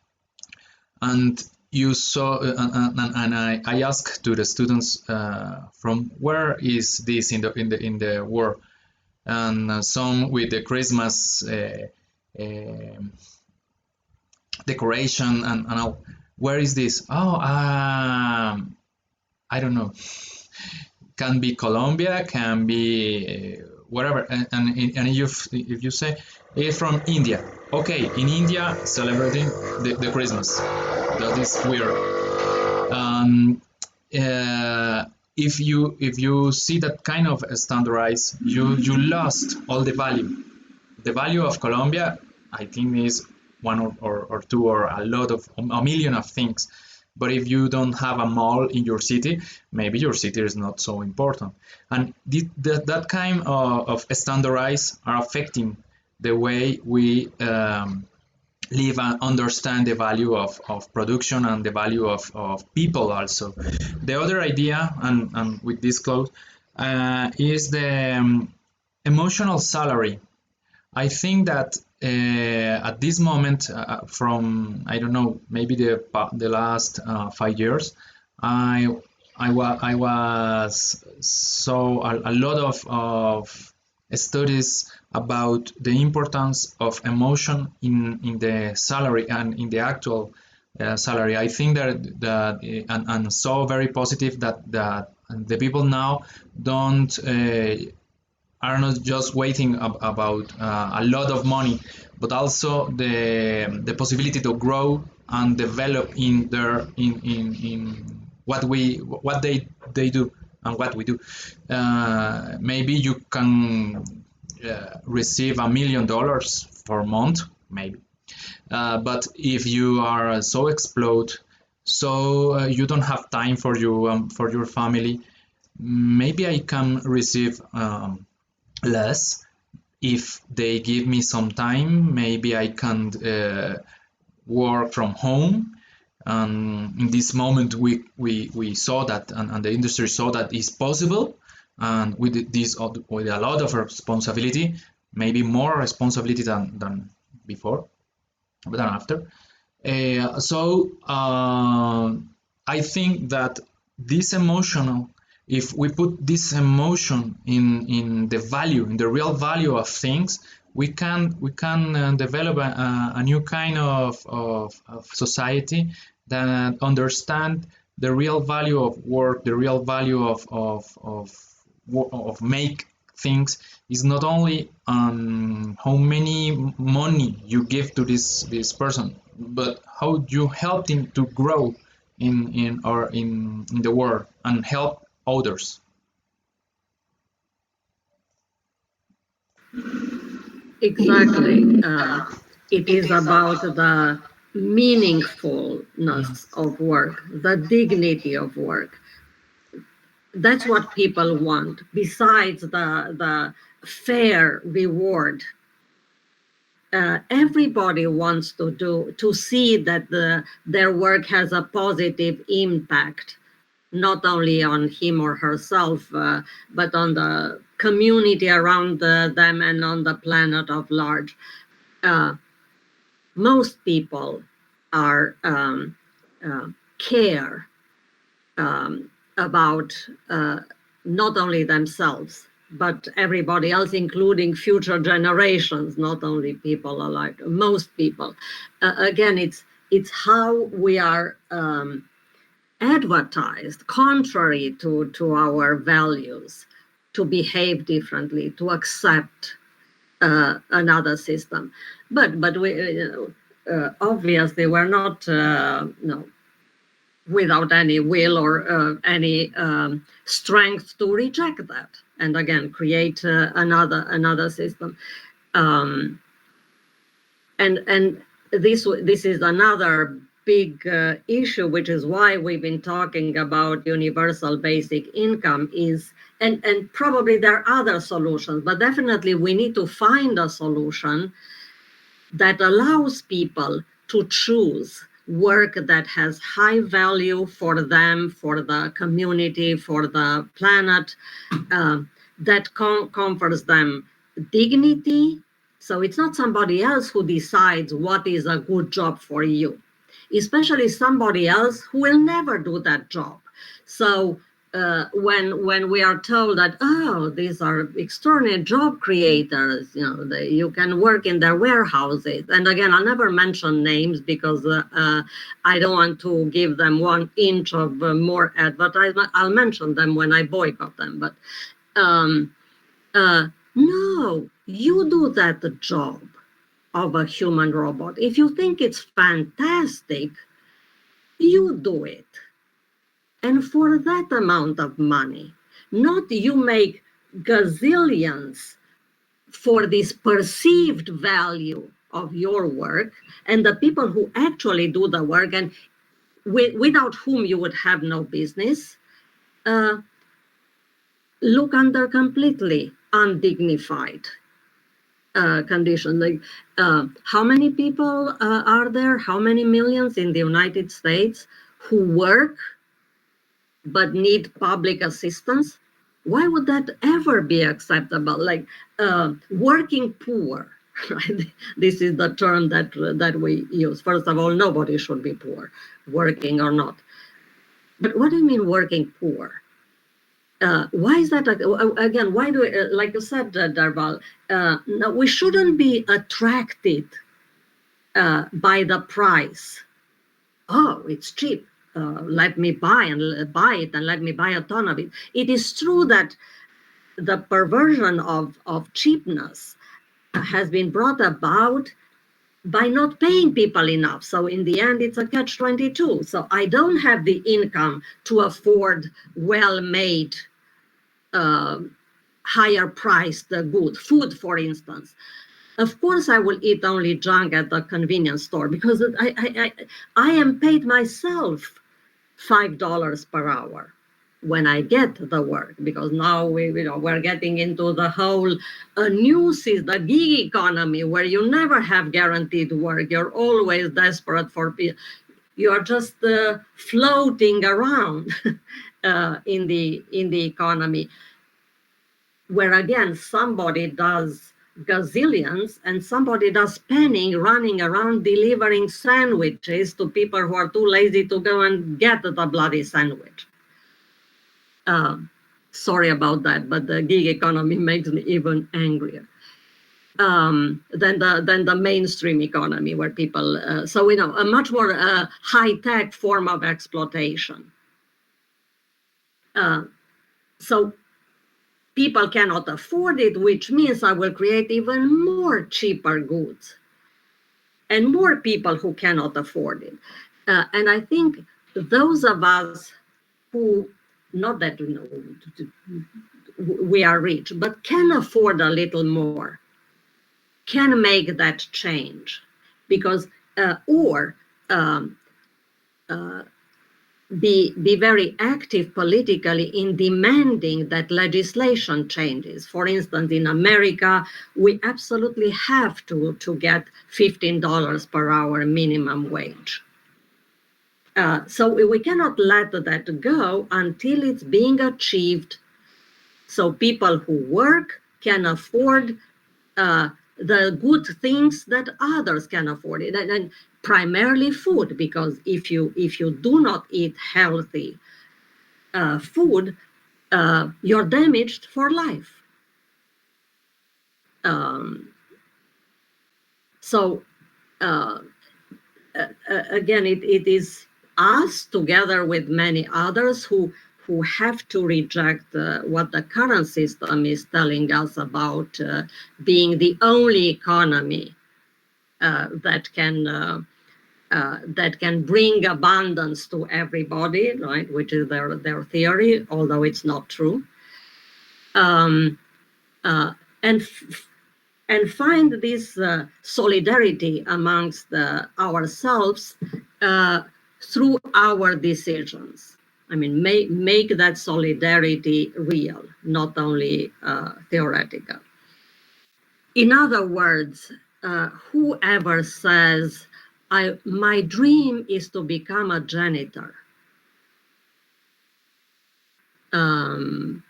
S1: and you saw, and I asked to the students, from where is this in the world, and some with the Christmas decoration and all. Where is this? Oh, I don't know. Can be Colombia, can be whatever, and if you say it's from India, okay, in India celebrating the Christmas, that is weird. If you see that kind of standardized, you lost all the value. The value of Colombia, I think, is one or two or a lot of a million of things. But if you don't have a mall in your city, maybe your city is not so important. And that kind of standardize are affecting the way we live and understand the value of production and the value of people also. The other idea, and with this close, is the emotional salary. I think that at this moment, from I don't know, maybe the last 5 years, I was saw a lot of studies about the importance of emotion in the salary and in the actual salary. I think that and so very positive that the people now don't. Are not just waiting about a lot of money, but also the possibility to grow and develop in what they do and what we do. Maybe you can receive $1 million for a month, maybe. But if you are so explode, so you don't have time for your family, maybe I can receive less. If they give me some time, maybe I can work from home. In this moment, we saw that, and the industry saw that is possible. And with this, with a lot of responsibility, maybe more responsibility than before, than after. I think that this emotional, if we put this emotion in the value, in the real value of things, we can develop a new kind of society that understand the real value of work, the real value of of make things is not only how many money you give to this person, but how you help him to grow in the world and help others.
S2: Exactly. It is about the meaningfulness of work, the dignity of work. That's what people want, besides the fair reward. Everybody wants to see that their work has a positive impact, not only on him or herself, but on the community around them and on the planet at large. Most people are care about not only themselves but everybody else, including future generations, not only people alive, most people. Again, it's how we are advertised contrary to our values, to behave differently, to accept another system. But we obviously we're not without any will or any strength to reject that, and again create another system. And this is another big issue, which is why we've been talking about universal basic income. And probably there are other solutions, but definitely we need to find a solution that allows people to choose work that has high value for them, for the community, for the planet, that confers them dignity. So it's not somebody else who decides what is a good job for you, especially somebody else who will never do that job. So when we are told that, oh, these are extraordinary job creators, you can work in their warehouses. And again, I'll never mention names because I don't want to give them 1 inch of more advertisement. I'll mention them when I boycott them. But no, you do that job of a human robot. If you think it's fantastic, you do it. And for that amount of money, not you make gazillions for this perceived value of your work, and the people who actually do the work and without whom you would have no business, look under completely undignified conditions. Like, how many people are there? How many millions in the United States who work but need public assistance? Why would that ever be acceptable? Like working poor, right? This is the term that we use. First of all, nobody should be poor, working or not. But what do you mean working poor? Why is that? Again, why do we, like you said, Darval, no, we shouldn't be attracted by the price. Oh, it's cheap. Let me buy it and let me buy a ton of it. It is true that the perversion of cheapness has been brought about by not paying people enough. So in the end, it's a catch-22. So I don't have the income to afford well-made, higher-priced good food, for instance. Of course, I will eat only junk at the convenience store because I am paid myself $5 per hour when I get the work, because now we're getting into the whole the gig economy, where you never have guaranteed work. You're always desperate for people. You are just floating around in the economy, where again somebody does gazillions and somebody does penning running around delivering sandwiches to people who are too lazy to go and get the bloody sandwich. Sorry about that, but the gig economy makes me even angrier than the mainstream economy, where people a much more high-tech form of exploitation. So people cannot afford it, which means I will create even more cheaper goods and more people who cannot afford it. And I think those of us who, not that we are rich, but can afford a little more, can make that change. Because, or um, uh, be very active politically in demanding that legislation changes. For instance, in America, we absolutely have to get $15 per hour minimum wage. So we cannot let that go until it's being achieved. So people who work can afford the good things that others can afford, and primarily food, because if you do not eat healthy food, you're damaged for life. Um, so uh, again, it is us together with many others who have to reject what the current system is telling us about being the only economy that can bring abundance to everybody, right? Which is their theory, although it's not true. Um, uh, and and find this solidarity amongst ourselves through our decisions. I mean, make that solidarity real, not only theoretical. In other words, whoever says, my dream is to become a janitor, um,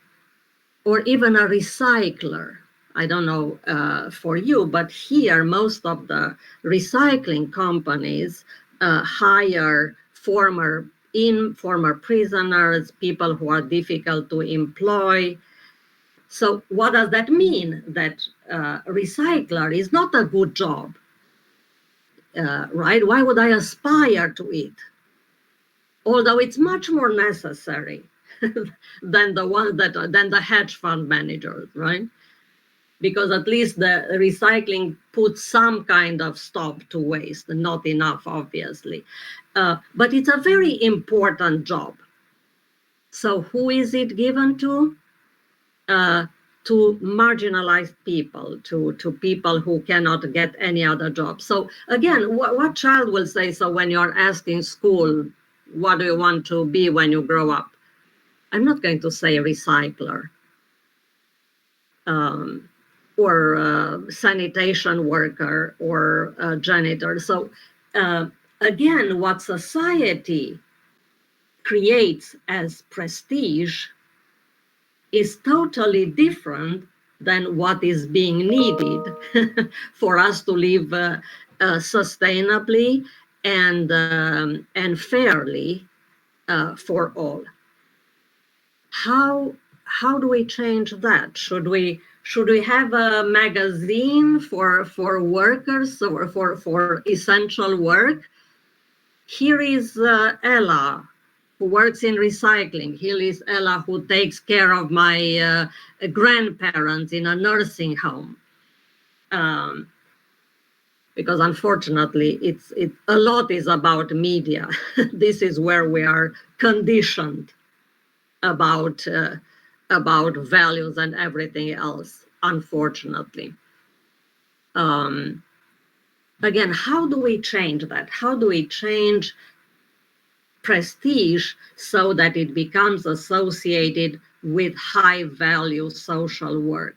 S2: or even a recycler. I don't know for you, but here most of the recycling companies hire former prisoners, people who are difficult to employ. So what does that mean? That recycler is not a good job, right? Why would I aspire to it? Although it's much more necessary than the hedge fund managers, right? Because at least the recycling puts some kind of stop to waste, not enough, obviously. But it's a very important job. So who is it given to? To marginalized people, to people who cannot get any other job. So again, what child will say so when you're asking school, what do you want to be when you grow up? I'm not going to say recycler. Or sanitation worker or janitor. So again, what society creates as prestige is totally different than what is being needed for us to live sustainably and fairly for all. How do we change that? Should we have a magazine for workers or for essential work? Here is Ella, who works in recycling. Here is Ella, who takes care of my grandparents in a nursing home. Because unfortunately, a lot is about media. This is where we are conditioned about values and everything else, unfortunately. Again, how do we change that? How do we change prestige so that it becomes associated with high value social work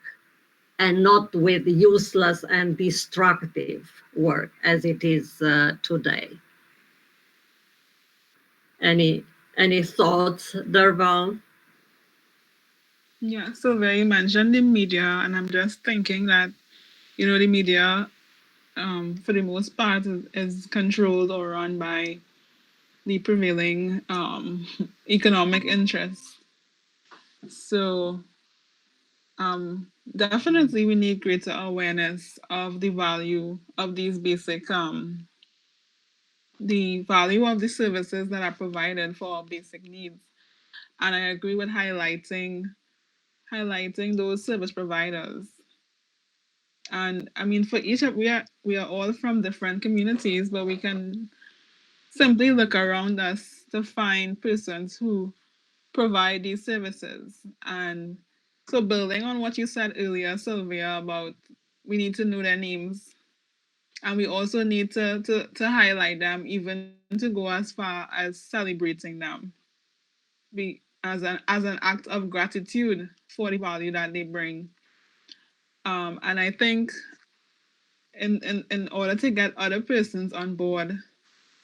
S2: and not with useless and destructive work as it is today? Any thoughts, Derval?
S3: Yeah, Sylvia, you mentioned the media, and I'm just thinking that, the media, for the most part, is controlled or run by the prevailing economic interests. So, definitely, we need greater awareness of the value of these basic, the value of the services that are provided for our basic needs. And I agree with highlighting highlighting those service providers. And I mean, for each of we are all from different communities, but we can simply look around us to find persons who provide these services. And so, building on what you said earlier, Sylvia, about we need to know their names, and we also need to highlight them, even to go as far as celebrating them, as an act of gratitude for the value that they bring. And I think in order to get other persons on board,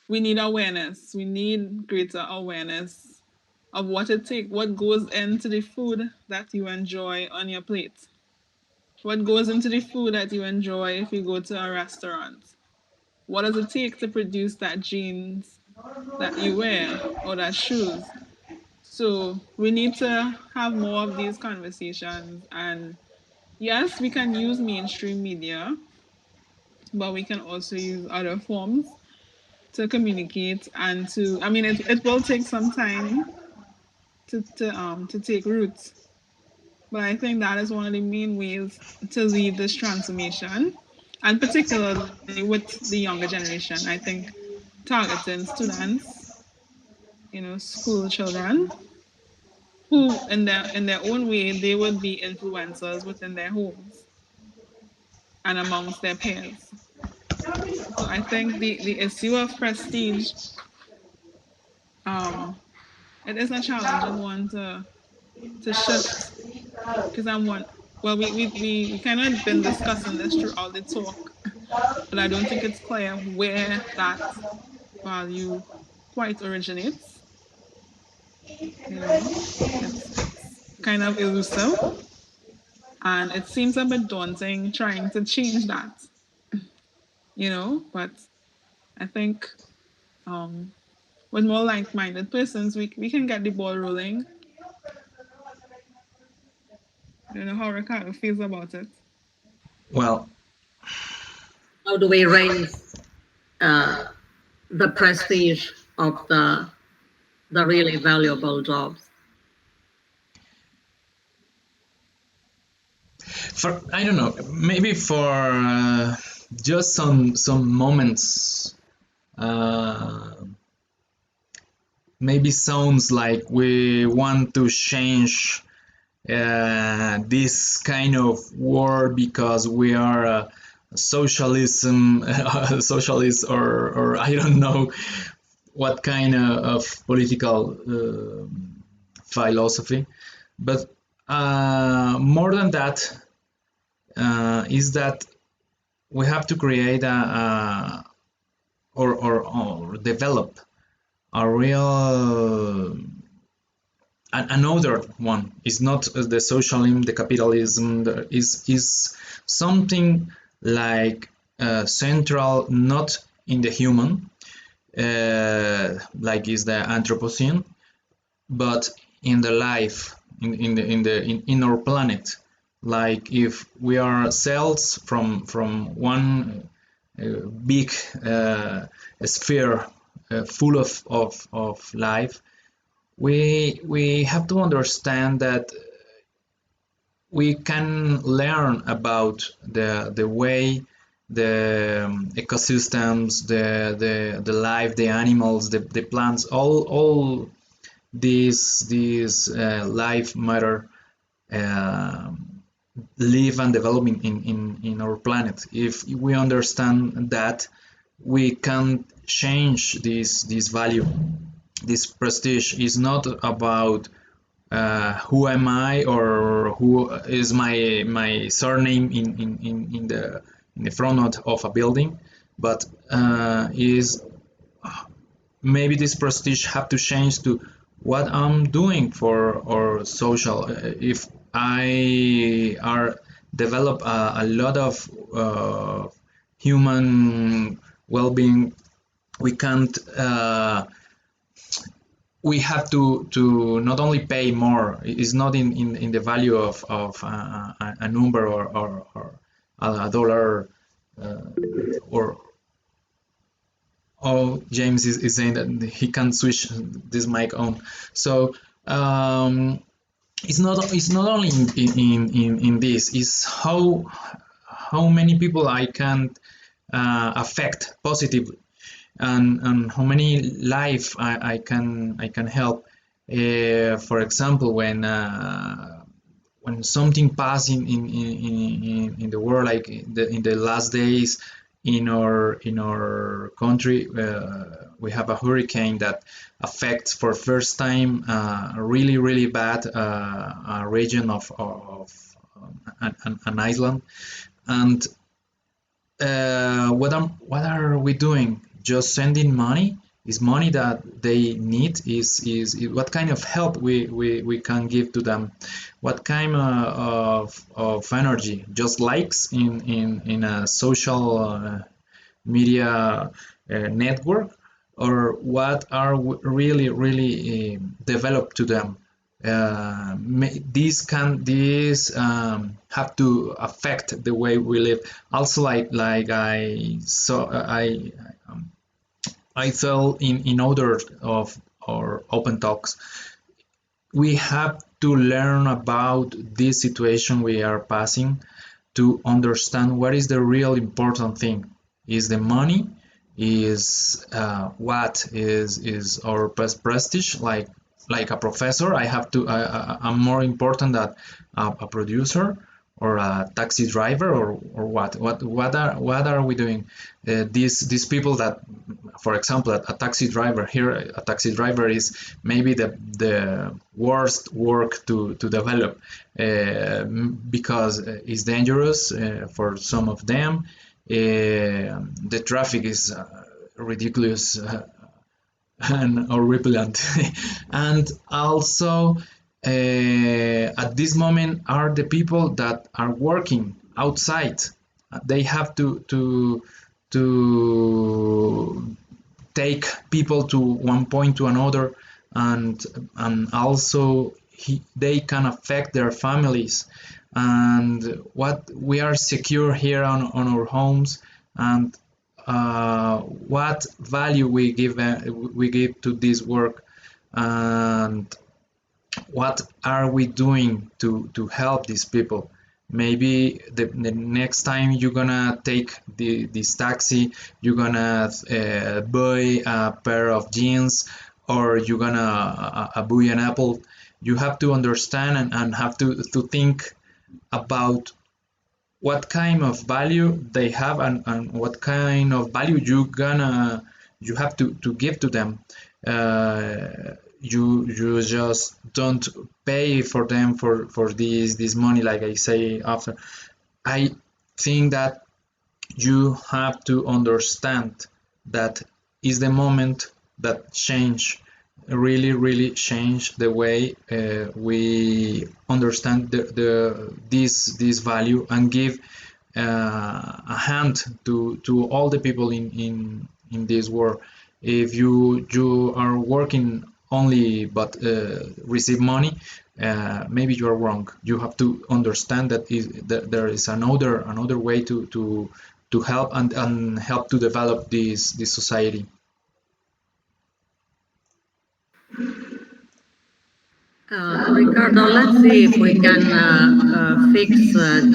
S3: we need awareness. We need greater awareness of what goes into the food that you enjoy on your plate. What goes into the food that you enjoy if you go to a restaurant? What does it take to produce that jeans that you wear or that shoes? So we need to have more of these conversations. And yes, we can use mainstream media, but we can also use other forms to communicate and to, I mean, it will take some time to take roots. But I think that is one of the main ways to lead this transformation, and particularly with the younger generation. I think targeting students, school children, who in their own way they would be influencers within their homes and amongst their peers. So I think the issue of prestige, um, it is a challenging one to shift, because I'm one. Well, we kind of been discussing this throughout the talk, but I don't think it's clear where that value quite originates. It's kind of elusive, and it seems a bit daunting trying to change that. But I think with more like-minded persons, we can get the ball rolling. I don't know how Ricardo feels about it.
S1: Well,
S2: How do we raise the prestige of the really valuable jobs?
S1: I don't know, maybe for just some moments, uh, maybe sounds like we want to change this kind of war because we are socialism, socialist, or I don't know what kind of political philosophy. But more than that, is that we have to create or develop a real another one. Is not the socialism, the capitalism. Is something like central, not in the human, like is the Anthropocene, but in the life in our planet. Like if we are cells from one big sphere full of life, we have to understand that we can learn about the way the ecosystems, the life, the animals, the plants, all these life matter uh, live and develop in our planet. If we understand that, we can change this value. This prestige is not about who am I or who is my surname in the front of a building, but is maybe this prestige have to change to what I'm doing for our social. If I are develop a lot of human well-being, we can't. We have to not only pay more. It's not in the value of a number or a dollar or oh, James is saying that he can switch this mic on. So it's not only in this. It's how many people I can affect positively, and how many life I can help. For example, when something pass in the world, like in the last days in our country, we have a hurricane that affects for first time really bad a region of an island. And what are we doing? Just sending money? Is money that they need? Is what kind of help we can give to them? What kind of energy? Just likes in a social media network, or what are really developed to them? These have to affect the way we live. Also, like I saw in other of our open talks, we have to learn about this situation we are passing to understand what is the real important thing. Is the money? Is what is our prestige? Like a professor, I have to. I'm more important than a producer or a taxi driver, or what? What are we doing? These people that, for example, a taxi driver here, a taxi driver is maybe the worst work to develop, because it's dangerous for some of them. The traffic is ridiculous and horripilant. And also, at this moment, are the people that are working outside. They have to take people to one point to another, and also they can affect their families. And what we are secure here on our homes, and what value we give to this work, and what are we doing to help these people. Maybe the next time you're gonna take this taxi, you're gonna buy a pair of jeans, or you're gonna buy an apple. You have to understand and have to think about what kind of value they have, and what kind of value you have to give to them. You just don't pay for them for this money, like I say after. I think that you have to understand that is the moment that change, really change the way we understand this value, and give a hand to all the people in this world. If you are working only but receive money, maybe you are wrong. You have to understand that there is another way to help, and help to develop this society.
S2: Ricardo, let's see if we can fix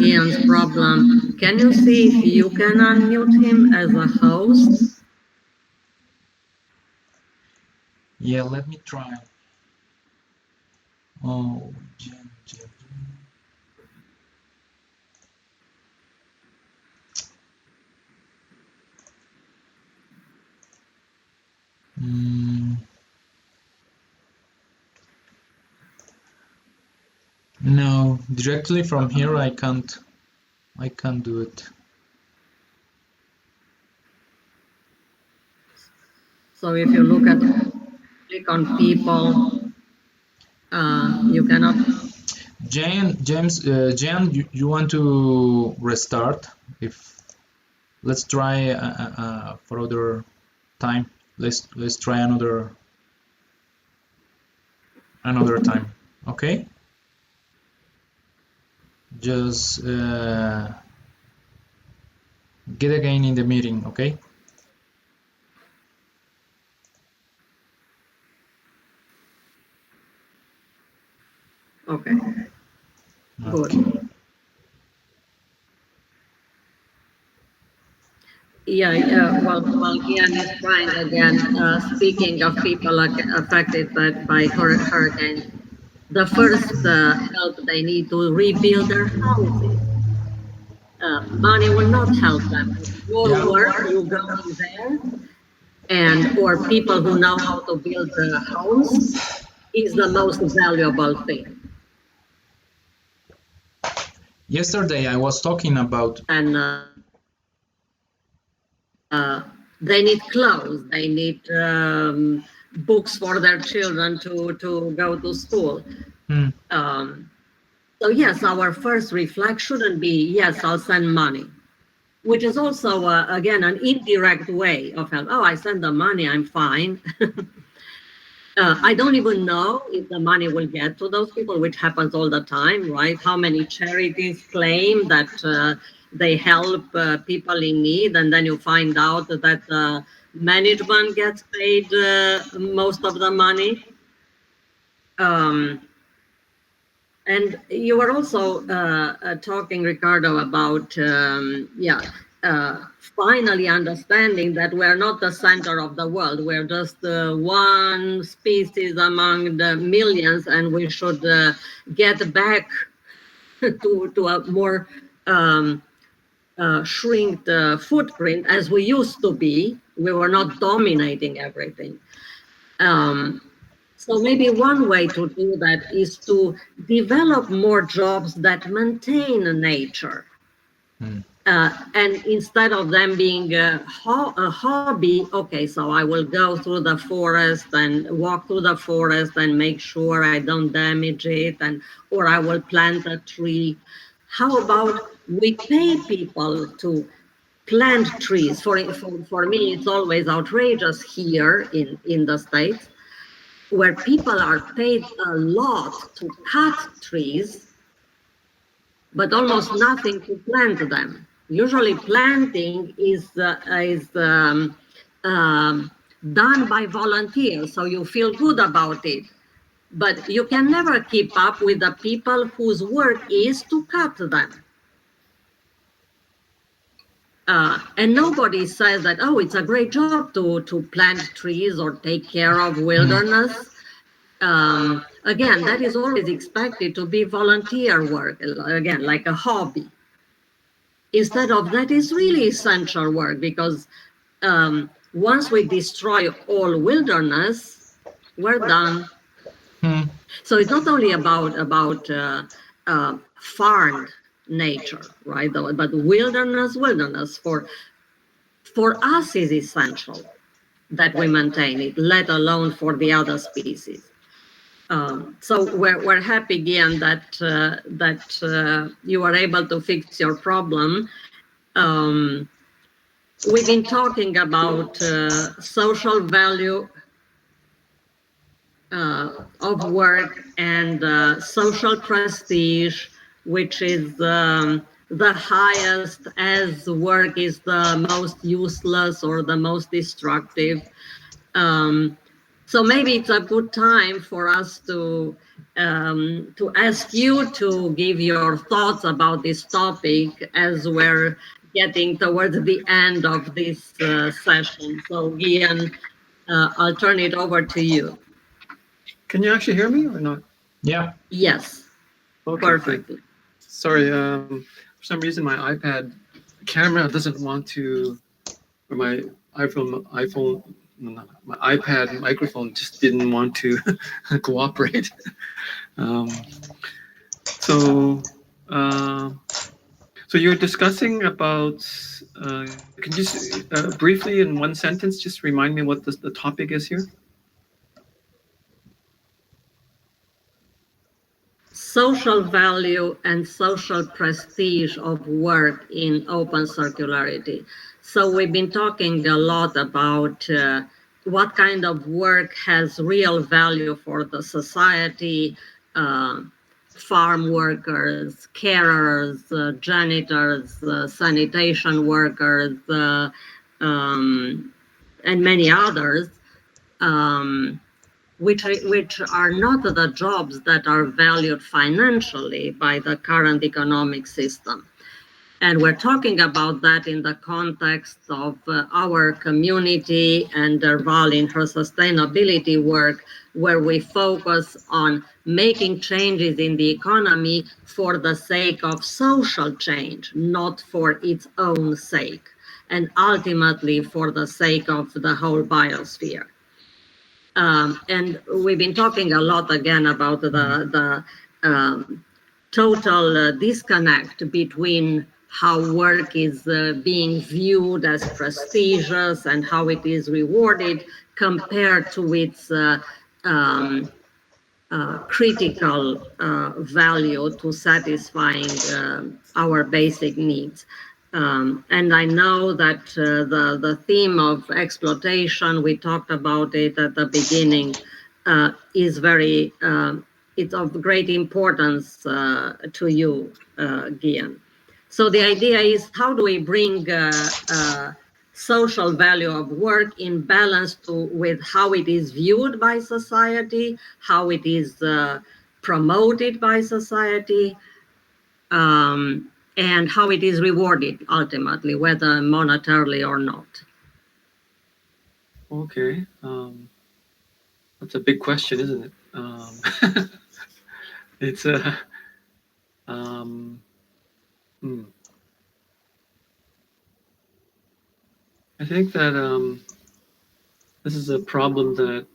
S2: Gian's problem. Can you see if you can unmute him as a host?
S1: Yeah, let me try. Oh, mm, no, directly from here I can't do it.
S2: So if you click on people, you cannot.
S1: Jan, you want to restart? If Let's try for other time. Let's try another time. Okay? Just get again in the meeting. Okay?
S2: Okay. Good. Yeah, well, Ian is trying again, speaking of people affected by hurricanes, the first help they need to rebuild their houses. Money will not help them. Your
S1: Yeah.
S2: work, you going there, and or people who know how to build homes is the most valuable thing.
S1: Yesterday I was talking about.
S2: And they need clothes, they need books for their children to go to school.
S1: Hmm.
S2: So yes, our first reflex shouldn't be, yes, I'll send money, which is also, again, an indirect way of help. Oh, I send the money, I'm fine. I don't even know if the money will get to those people, which happens all the time, right? How many charities claim that they help people in need, and then you find out that management gets paid most of the money. And you were also talking, Ricardo, about finally understanding that we're not the center of the world. We're just one species among the millions, and we should get back to a more shrinked footprint as we used to be. We were not dominating everything. Um, so maybe one way to do that is to develop more jobs that maintain nature. And instead of them being a hobby, okay, so I will go through the forest and walk through the forest and make sure I don't damage it, and or I will plant a tree. How about we pay people to plant trees? For me, it's always outrageous here in the States, where people are paid a lot to cut trees, but almost nothing to plant them. Usually, planting is done by volunteers, so you feel good about it. But you can never keep up with the people whose work is to cut them. And nobody says that, oh, it's a great job to plant trees or take care of wilderness. Again, that is always expected to be volunteer work, again, like a hobby. Instead of that is really essential work, because once we destroy all wilderness, we're done. So it's not only about farmed nature, right? But wilderness for us is essential that we maintain it, let alone for the other species. So we're happy, Gian, that you are able to fix your problem. We've been talking about social value of work and social prestige, which is the highest as work is the most useless or the most destructive. So maybe it's a good time for us to ask you to give your thoughts about this topic as we're getting towards the end of this session. So, Gian, I'll turn it over to you.
S4: Can you actually hear me or not?
S1: Yeah.
S2: Yes,
S4: Okay,
S2: perfectly.
S4: good. Sorry, for some reason my iPad camera doesn't want to, or my my iPad microphone just didn't want to cooperate. Um, so, so you're discussing about. Can you just briefly, in one sentence, just remind me what the topic is here?
S2: Social value and social prestige of work in open circularity. So we've been talking a lot about what kind of work has real value for the society, uh, farm workers, carers, janitors, sanitation workers, and many others. Um, which are not the jobs that are valued financially by the current economic system. And we're talking about that in the context of our community and Derval in her sustainability work, where we focus on making changes in the economy for the sake of social change, not for its own sake, and ultimately for the sake of the whole biosphere. And we've been talking a lot again about the total disconnect between how work is being viewed as prestigious and how it is rewarded compared to its critical value to satisfying our basic needs. And I know that the theme of exploitation, we talked about it at the beginning, is very, it's of great importance to you, Gian. So the idea is, how do we bring social value of work in balance with how it is viewed by society, how it is promoted by society, and how it is rewarded ultimately, whether monetarily or not?
S4: Okay. That's a big question, isn't it? It's a. Um, hmm. I think that this is a problem that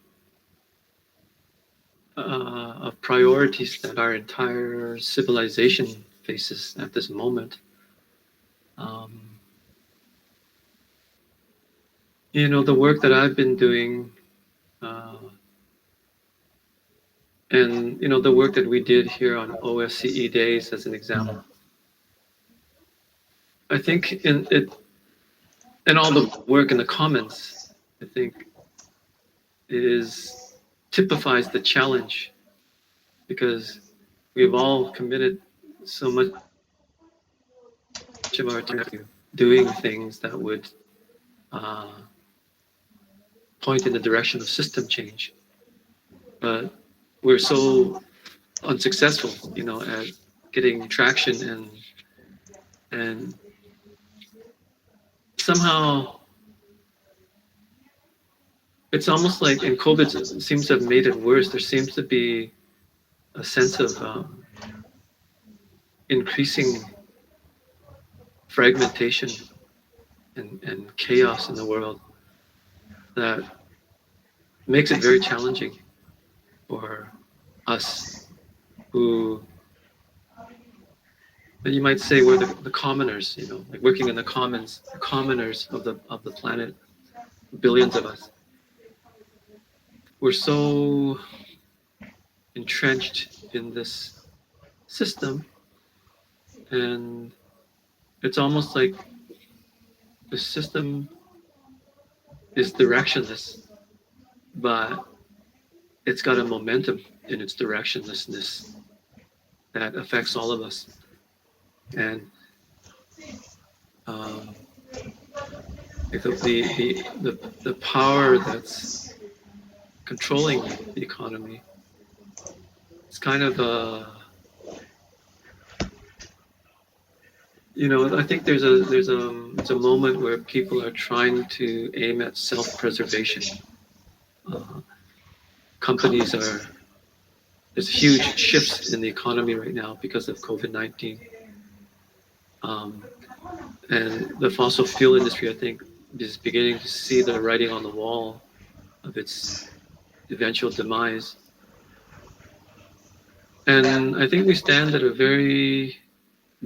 S4: of priorities that our entire civilization faces at this moment. You know, the work that I've been doing, and you know, the work that we did here on OSCE days, as an example. I think in it, and all the work in the Commons, I think typifies the challenge, because we've all committed so much of our time to doing things that would point in the direction of system change, but we're so unsuccessful, you know, at getting traction, and somehow it's almost like, and COVID seems to have made it worse. There seems to be a sense of increasing fragmentation and chaos in the world that makes it very challenging for us who, you might say, we're the commoners, you know, like working in the commons, the commoners of the planet, billions of us. We're so entrenched in this system, and it's almost like the system is directionless, but it's got a momentum in its directionlessness that affects all of us. And the power that's controlling the economy, it's kind of you know, I think there's a moment where people are trying to aim at self-preservation. Companies there's huge shifts in the economy right now because of COVID-19. And the fossil fuel industry, I think, is beginning to see the writing on the wall of its eventual demise. And I think we stand at a very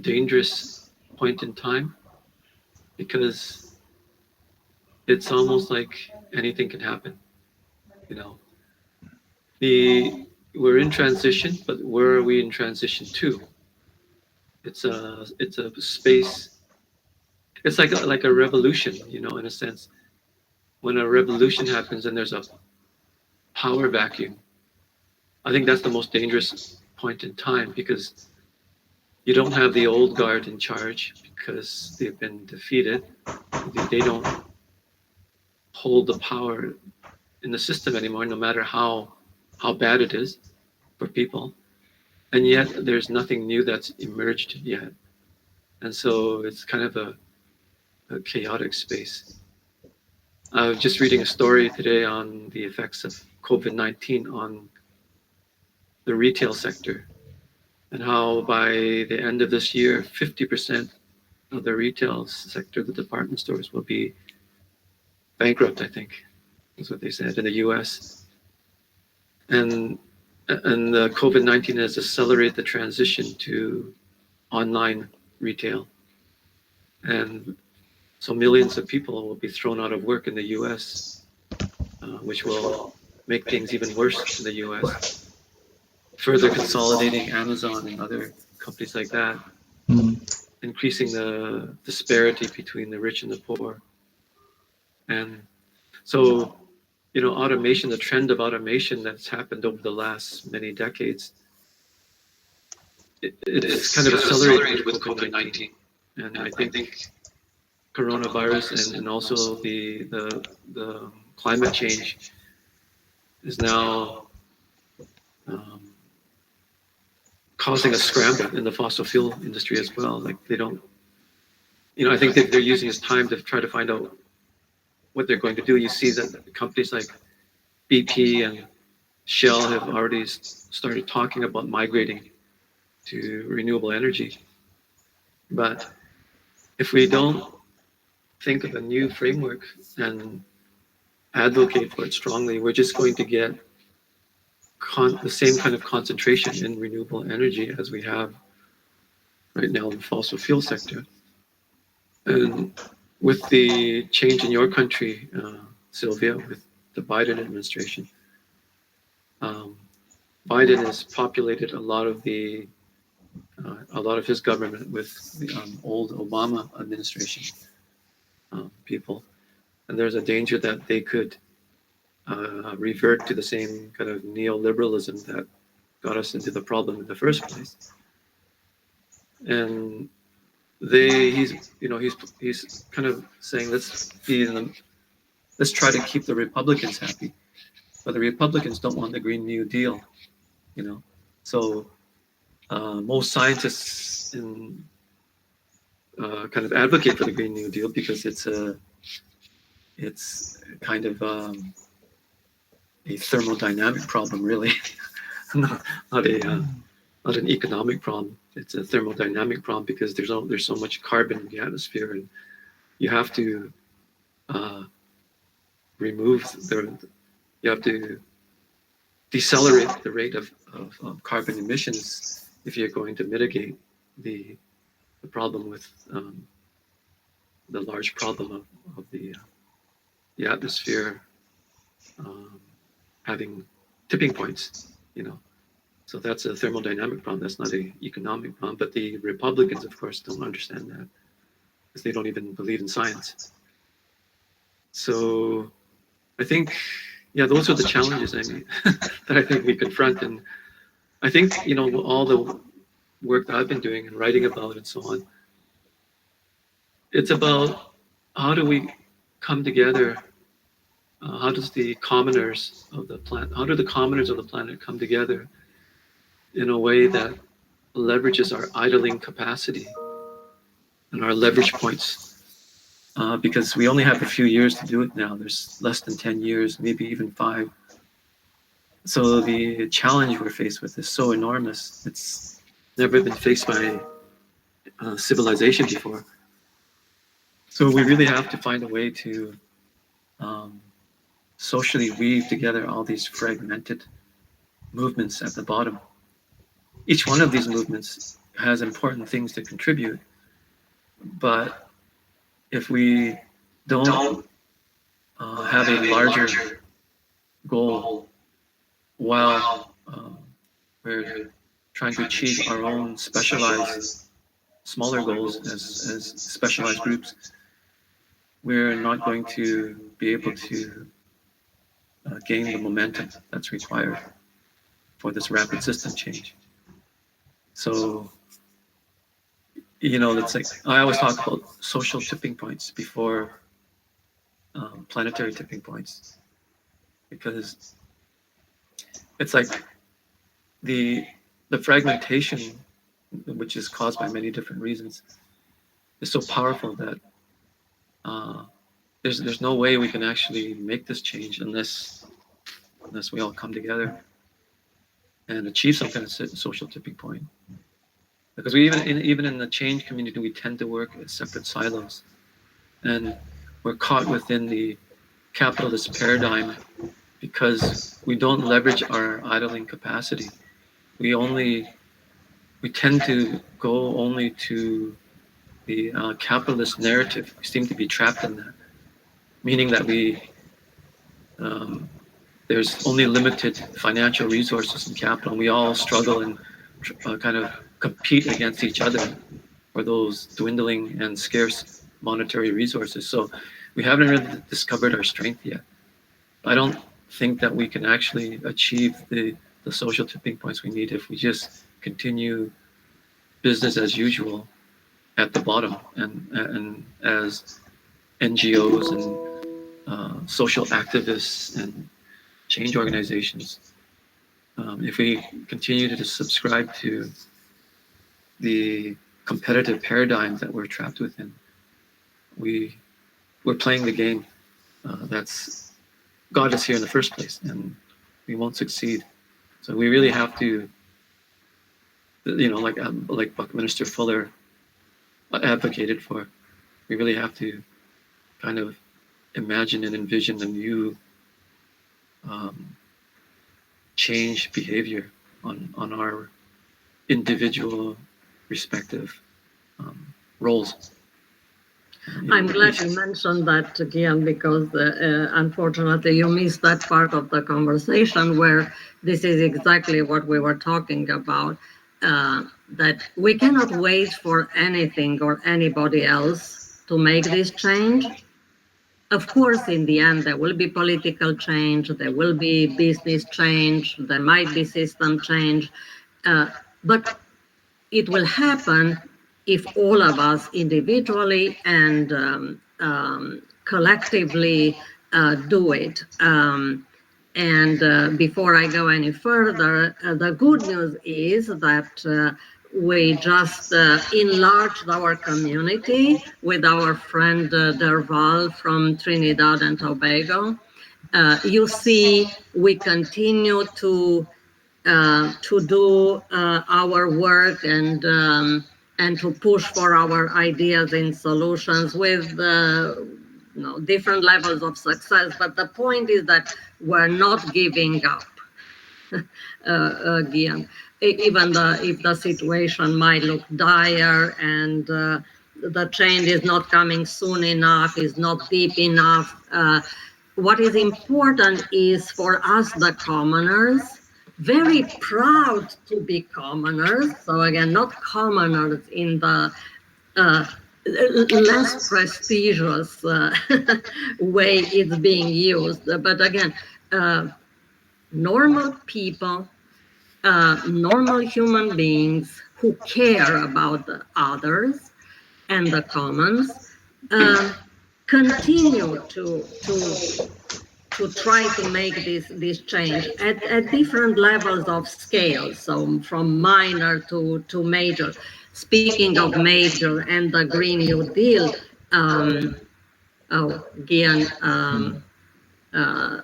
S4: dangerous point in time, because it's almost like anything can happen. You know, we're in transition, but where are we in transition to? It's a space. It's like a revolution, you know, in a sense. When a revolution happens and there's a power vacuum, I think that's the most dangerous point in time, because you don't have the old guard in charge because they've been defeated. They don't hold the power in the system anymore, no matter how how bad it is for people, and yet there's nothing new that's emerged yet, and so it's kind of a chaotic space. I was just reading a story today on the effects of COVID-19 on the retail sector, and how by the end of this year, 50% of the retail sector, the department stores, will be bankrupt, I think, is what they said in the US. And the COVID-19 has accelerated the transition to online retail. And so millions of people will be thrown out of work in the US, which will make things even worse in the US, further consolidating Amazon and other companies like that, increasing the disparity between the rich and the poor. And so, automation, the trend of automation that's happened over the last many decades, it's kind of accelerated with COVID-19. And I think coronavirus and also the climate change is now causing a scramble in the fossil fuel industry as well. Like they don't, I think that they're using this time to try to find out what they're going to do. You see that companies like BP and Shell have already started talking about migrating to renewable energy. But if we don't think of a new framework and advocate for it strongly, we're just going to get the same kind of concentration in renewable energy as we have right now in the fossil fuel sector. And with the change in your country, Sylvia, with the Biden administration, Biden has populated a lot of his government with the old Obama administration people, and there's a danger that they could revert to the same kind of neoliberalism that got us into the problem in the first place. And he's kind of saying let's try to keep the Republicans happy, but the Republicans don't want the Green New Deal, So most scientists kind of advocate for the Green New Deal because it's kind of a thermodynamic problem, really, not an economic problem. It's a thermodynamic problem because there's so much carbon in the atmosphere, and you have to you have to decelerate the rate of carbon emissions if you're going to mitigate the problem with the large problem of the atmosphere having tipping points, So that's a thermodynamic problem. That's not an economic problem. But the Republicans, of course, don't understand that because they don't even believe in science. So I think, those are the challenges that I think we confront. And I think, all the work that I've been doing and writing about and so on, it's about how do we come together? How do the commoners of the planet come together in a way that leverages our idling capacity and our leverage points? Because we only have a few years to do it now. There's less than 10 years, maybe even 5. So the challenge we're faced with is so enormous. It's never been faced by civilization before. So we really have to find a way to socially weave together all these fragmented movements at the bottom. Each one of these movements has important things to contribute, but if we don't have a larger goal while we're trying to achieve our own specialized, smaller goals as specialized groups, we're not going to be able to gain the momentum that's required for this rapid system change. So, it's like I always talk about social tipping points before planetary tipping points, because it's like the fragmentation, which is caused by many different reasons, is so powerful that there's no way we can actually make this change unless we all come together and achieve some kind of social tipping point. Because we even in the change community, we tend to work as separate silos, and we're caught within the capitalist paradigm because we don't leverage our idling capacity. We tend to go only to the capitalist narrative. We seem to be trapped in that, meaning that there's only limited financial resources and capital. And we all struggle and kind of compete against each other for those dwindling and scarce monetary resources. So we haven't really discovered our strength yet. I don't think that we can actually achieve the social tipping points we need if we just continue business as usual at the bottom and as NGOs and social activists and change organizations. If we continue to subscribe to the competitive paradigms that we're trapped within, we're playing the game that's got us here in the first place, and we won't succeed. So we really have to, like Buckminster Fuller advocated for, we really have to kind of imagine and envision a new change behavior on our individual respective roles.
S2: I'm glad you mentioned that again, because unfortunately you missed that part of the conversation where this is exactly what we were talking about, that we cannot wait for anything or anybody else to make this change. Of course, in the end, there will be political change, there will be business change, there might be system change, but it will happen if all of us individually and collectively do it. And before I go any further, the good news is that we just enlarged our community with our friend Derval from Trinidad and Tobago. You see, we continue to do our work and to push for our ideas and solutions with different levels of success. But the point is that we're not giving up. Again, even if the situation might look dire and the change is not coming soon enough, is not deep enough. What is important is for us, the commoners, very proud to be commoners. So again, not commoners in the less prestigious way it's being used. But again, normal people, normal human beings who care about the others and the commons, continue to try to make this change at different levels of scale, so from minor to major. Speaking of major and the Green New Deal, Gian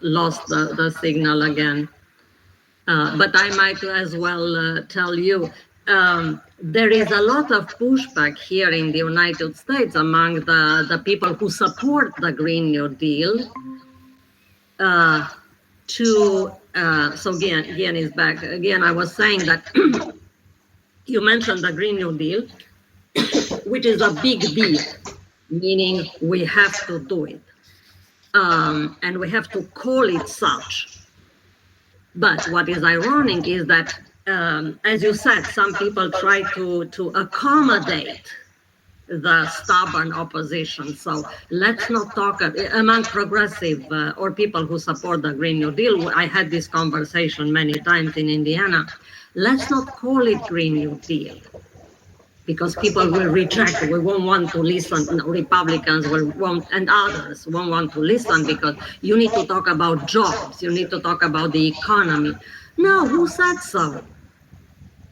S2: lost the signal again. But I might as well tell you, there is a lot of pushback here in the United States among the people who support the Green New Deal. So Gian is back. Again, I was saying that you mentioned the Green New Deal, which is a big deal, meaning we have to do it. And we have to call it such. But what is ironic is that, as you said, some people try to accommodate the stubborn opposition. So let's not talk among progressive or people who support the Green New Deal. I had this conversation many times in Indiana. Let's not call it Green New Deal, because people will reject it. We won't want to listen. Republicans won't, and others won't want to listen, because you need to talk about jobs. You need to talk about the economy. No, who said so?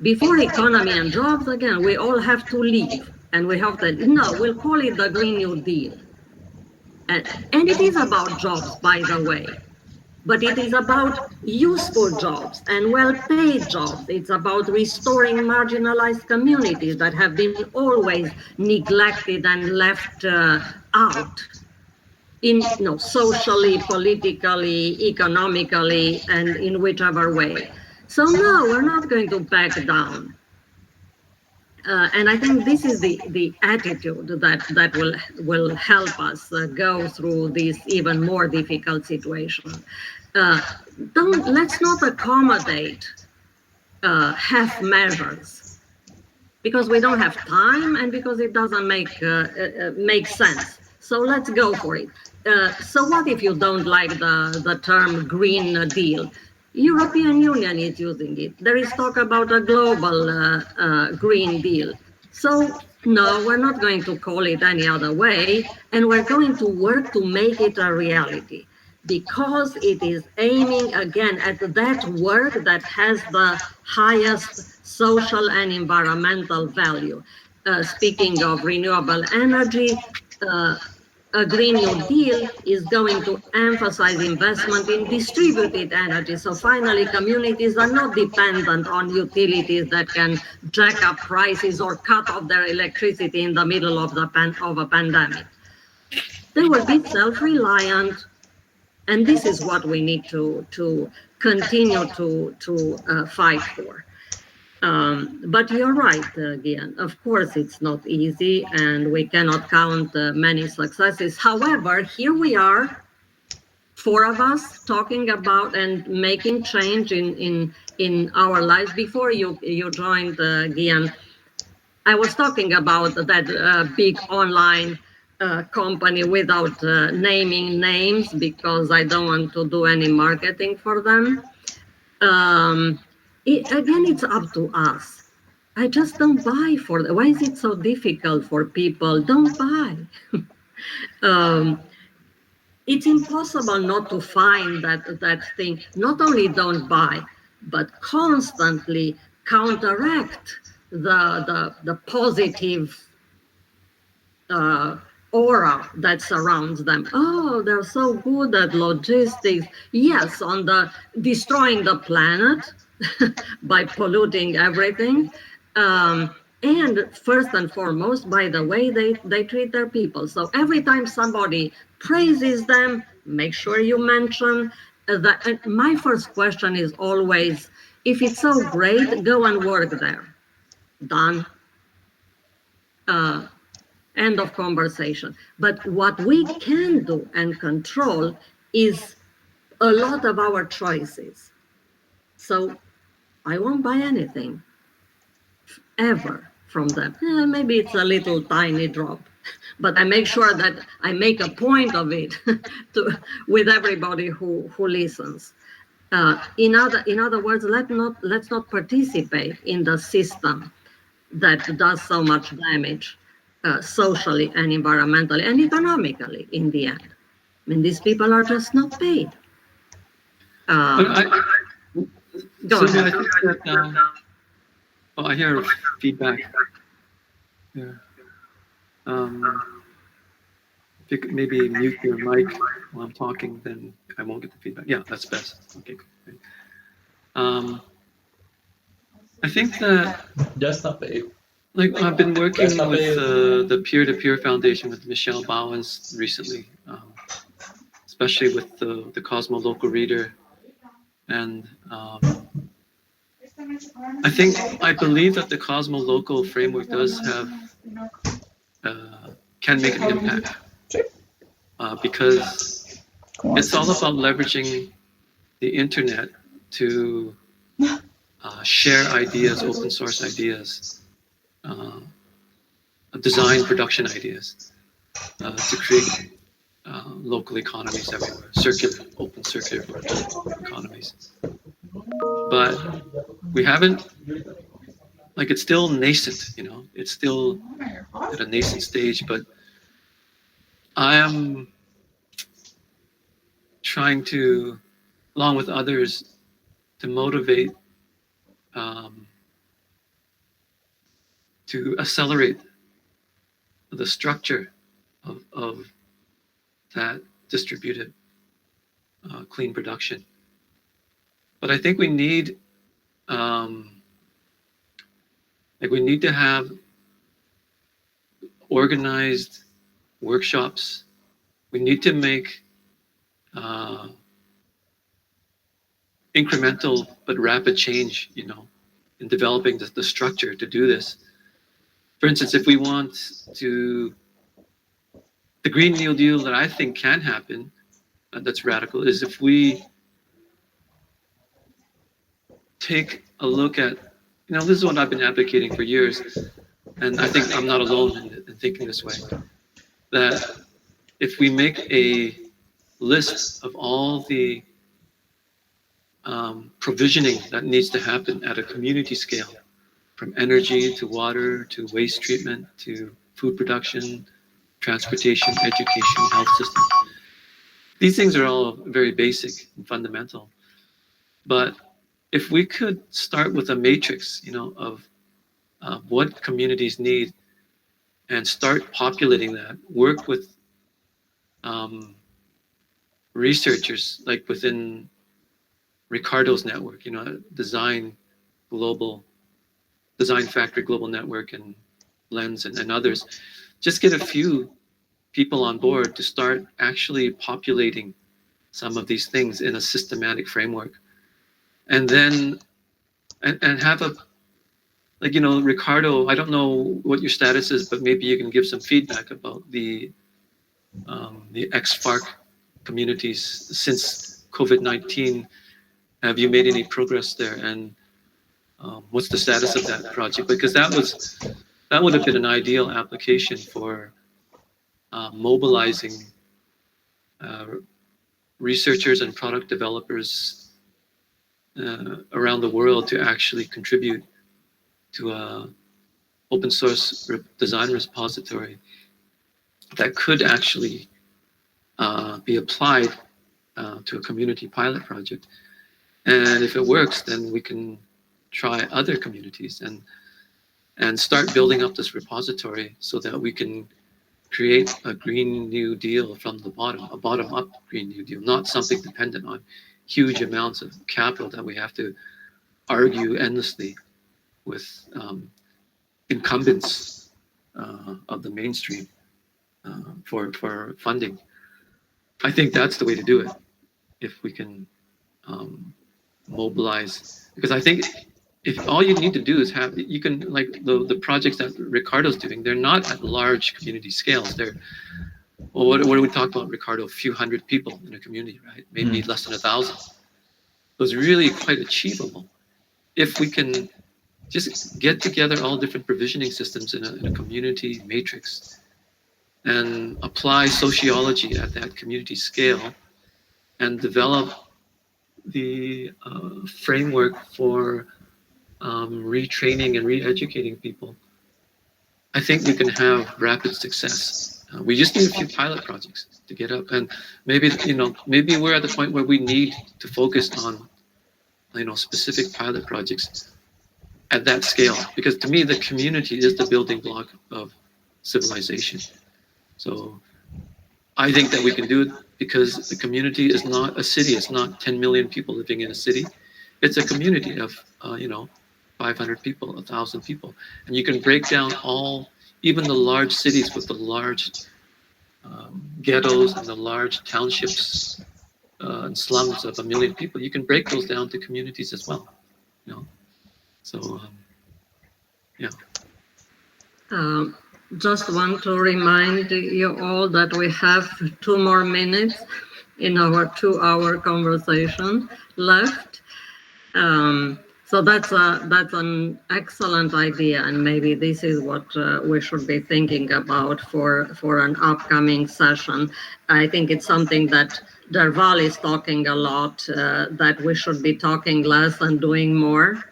S2: Before economy and jobs, again, we all have to leave. And we have to, no, we'll call it the Green New Deal. And it is about jobs, by the way, but it is about useful jobs and well-paid jobs. It's about restoring marginalized communities that have been always neglected and left out in socially, politically, economically, and in whichever way. So no, we're not going to back down. And I think this is the attitude that will help us go through this even more difficult situation. Let's not accommodate half measures because we don't have time and because it doesn't make sense. So let's go for it. So what if you don't like the term Green Deal? European Union is using it. There is talk about a global Green Deal. So no, we're not going to call it any other way, and we're going to work to make it a reality because it is aiming again at that work that has the highest social and environmental value. Speaking of renewable energy, a Green New Deal is going to emphasize investment in distributed energy. So finally, communities are not dependent on utilities that can jack up prices or cut off their electricity in the middle of a pandemic. They will be self-reliant, and this is what we need to continue to fight for. But you're right, Gian. Of course, it's not easy, and we cannot count many successes. However, here we are, four of us, talking about and making change in our lives. Before you joined, Gian, I was talking about that big online company without naming names because I don't want to do any marketing for them. Again, it's up to us. I just don't buy for that. Why is it so difficult for people? Don't buy. It's impossible not to find that thing. Not only don't buy, but constantly counteract the positive aura that surrounds them. Oh, they're so good at logistics. Yes, on the destroying the planet by polluting everything. And first and foremost, by the way they treat their people. So every time somebody praises them, make sure you mention that. And my first question is always, if it's so great, go and work there. Done. End of conversation. But what we can do and control is a lot of our choices. So I won't buy anything ever from them. Maybe it's a little tiny drop, but I make sure that I make a point of it with everybody who listens. In other words, let's not participate in the system that does so much damage socially and environmentally and economically in the end. I mean, these people are just not paid. Go ahead.
S4: I think that, I hear feedback. Yeah. If you could maybe mute your mic while I'm talking, then I won't get the feedback. Yeah, that's best. Okay, great. I think that
S1: Just a bit.
S4: like I've been working with the peer-to-peer foundation with Michelle Bowens recently, especially with the Cosmo Local Reader, and I believe that the Cosmo Local framework does have can make an impact because it's all about leveraging the internet to share ideas, open source ideas, design production ideas to create local economies everywhere, open circular economies. But we haven't, like, it's still nascent, it's still at a nascent stage, but I am trying to, along with others, to motivate, to accelerate the structure of that distributed clean production. But I think we need to have organized workshops. We need to make incremental but rapid change, in developing the structure to do this. For instance, if we want to, the Green New Deal that I think can happen, that's radical, is if we take a look at, this is what I've been advocating for years, and I think I'm not alone in thinking this way, that if we make a list of all the provisioning that needs to happen at a community scale, from energy to water to waste treatment to food production, transportation, education, health system. These things are all very basic and fundamental. But if we could start with a matrix, of what communities need and start populating that, work with researchers like within Ricardo's network, Design Factory Global Network and Lens and others, just get a few people on board to start actually populating some of these things in a systematic framework. And then, and have Ricardo, I don't know what your status is, but maybe you can give some feedback about the ex-FARC communities since COVID-19. Have you made any progress there? And what's the status of that project? Because that would have been an ideal application for mobilizing researchers and product developers around the world to actually contribute to a open source design repository that could actually be applied to a community pilot project. And if it works, then we can try other communities and start building up this repository so that we can create a Green New Deal from the bottom, a bottom-up Green New Deal, not something dependent on huge amounts of capital that we have to argue endlessly with incumbents of the mainstream for funding. I think that's the way to do it, if we can mobilize, because I think if all you need to do is have, you can, like the projects that Ricardo's doing, they're not at large community scales. They're, well, what do we talk about, Ricardo? A few hundred people in a community, right? Maybe less than 1,000. So it's really quite achievable if we can just get together all different provisioning systems in a community matrix and apply sociology at that community scale and develop the framework for retraining and re-educating people. I think we can have rapid success. We just need a few pilot projects to get up, and maybe we're at the point where we need to focus on specific pilot projects at that scale, because to me the community is the building block of civilization. So I think that we can do it because the community is not a city. It's not 10 million people living in a city. It's a community of 500 people, 1,000 people, and you can break down even the large cities with the large ghettos and the large townships and slums of 1 million people. You can break those down to communities as well. So yeah.
S2: Just want to remind you all that we have 2 more minutes in our 2-hour conversation left. So that's an excellent idea, and maybe this is what we should be thinking about for an upcoming session. I think it's something that Derval is talking a lot, that we should be talking less and doing more.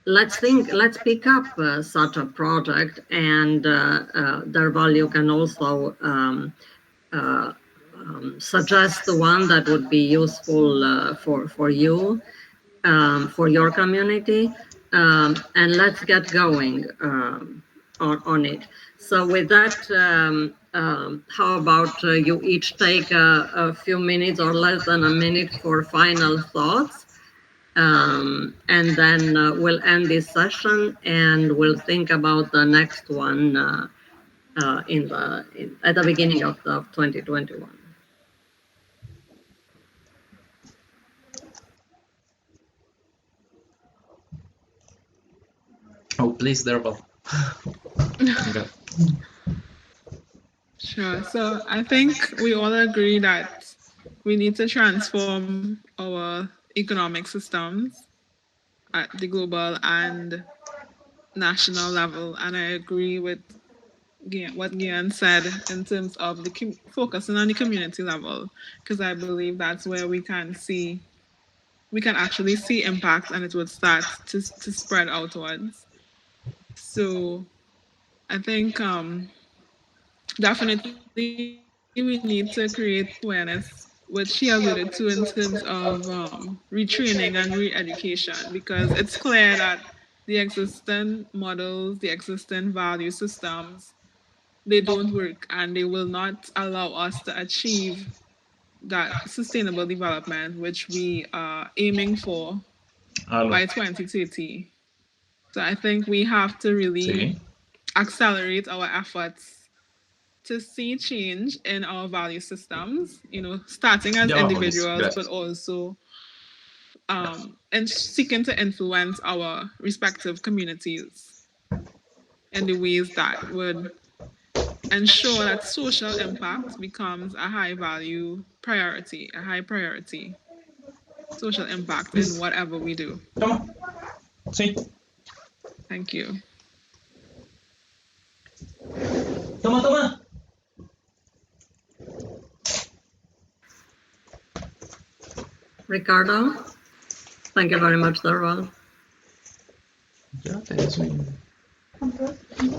S2: Let's pick up such a project, and Derval, you can also suggest the one that would be useful for you, for your community, and let's get going on it. So with that, how about you each take a few minutes or less than a minute for final thoughts, and then we'll end this session and we'll think about the next one at the beginning of 2021.
S1: Oh, please, Derval. Okay.
S3: Sure. So I think we all agree that we need to transform our economic systems at the global and national level. And I agree with what Gian said in terms of the focusing on the community level, because I believe that's where we can actually see impact and it would start to spread outwards. So I think definitely we need to create awareness, which she alluded to in terms of retraining and re-education, because it's clear that the existing models, the existing value systems, they don't work and they will not allow us to achieve that sustainable development which we are aiming for
S1: Aló.
S3: by 2030. So I think we have to really
S1: Sí.
S3: accelerate our efforts to see change in our value systems, starting as
S1: Ya bajo, Liz.
S3: individuals, but
S1: Gracias.
S3: also and seeking to influence our respective communities in the ways that would ensure that social impact becomes a high value priority, a high priority social impact in
S1: Liz,
S3: whatever we do.
S1: toma. Sí.
S3: Thank you.
S1: Toma, toma.
S2: Ricardo, thank you very much, Darwal.
S1: Ya tenés un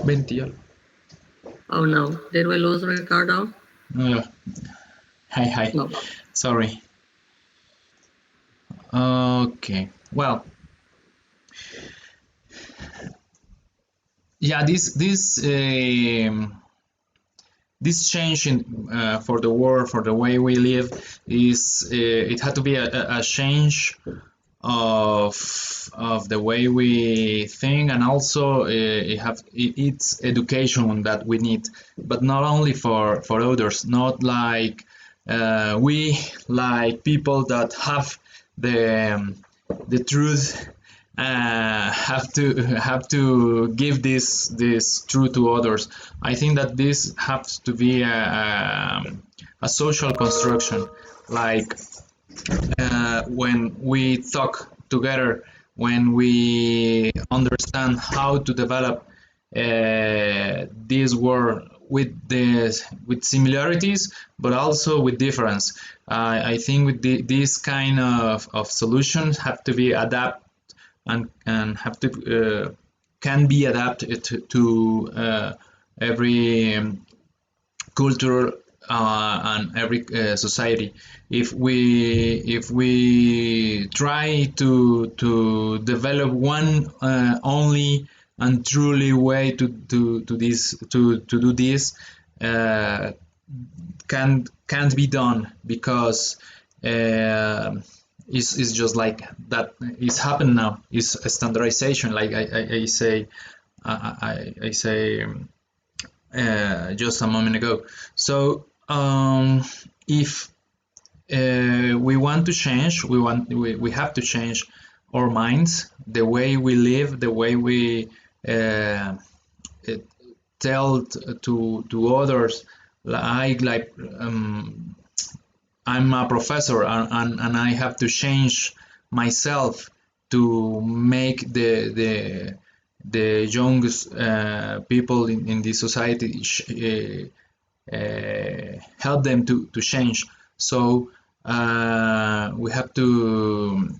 S1: 20 algo.
S2: Oh no, did we lose Ricardo?
S1: No. Hi.
S2: No.
S1: Sorry. Okay. Well. Yeah, this change for the world, for the way we live, is it had to be a change of the way we think, and also it's education that we need, but not only for others, not like we, like people that have the truth, have to give this truth to others. I think that this has to be a social construction, like when we talk together, when we understand how to develop this world with similarities, but also with difference. I think with this kind of solutions have to be adapted and have to can be adapted to every culture and every society. If we try to develop one only and truly way to do this, can't be done, because it's just like that is happening now. Is standardization, like I say just a moment ago. So if we want to change, we have to change our minds, the way we live, the way we tell to others. Like I'm a professor, and I have to change myself to make the youngest people in this society help them to change. So we have to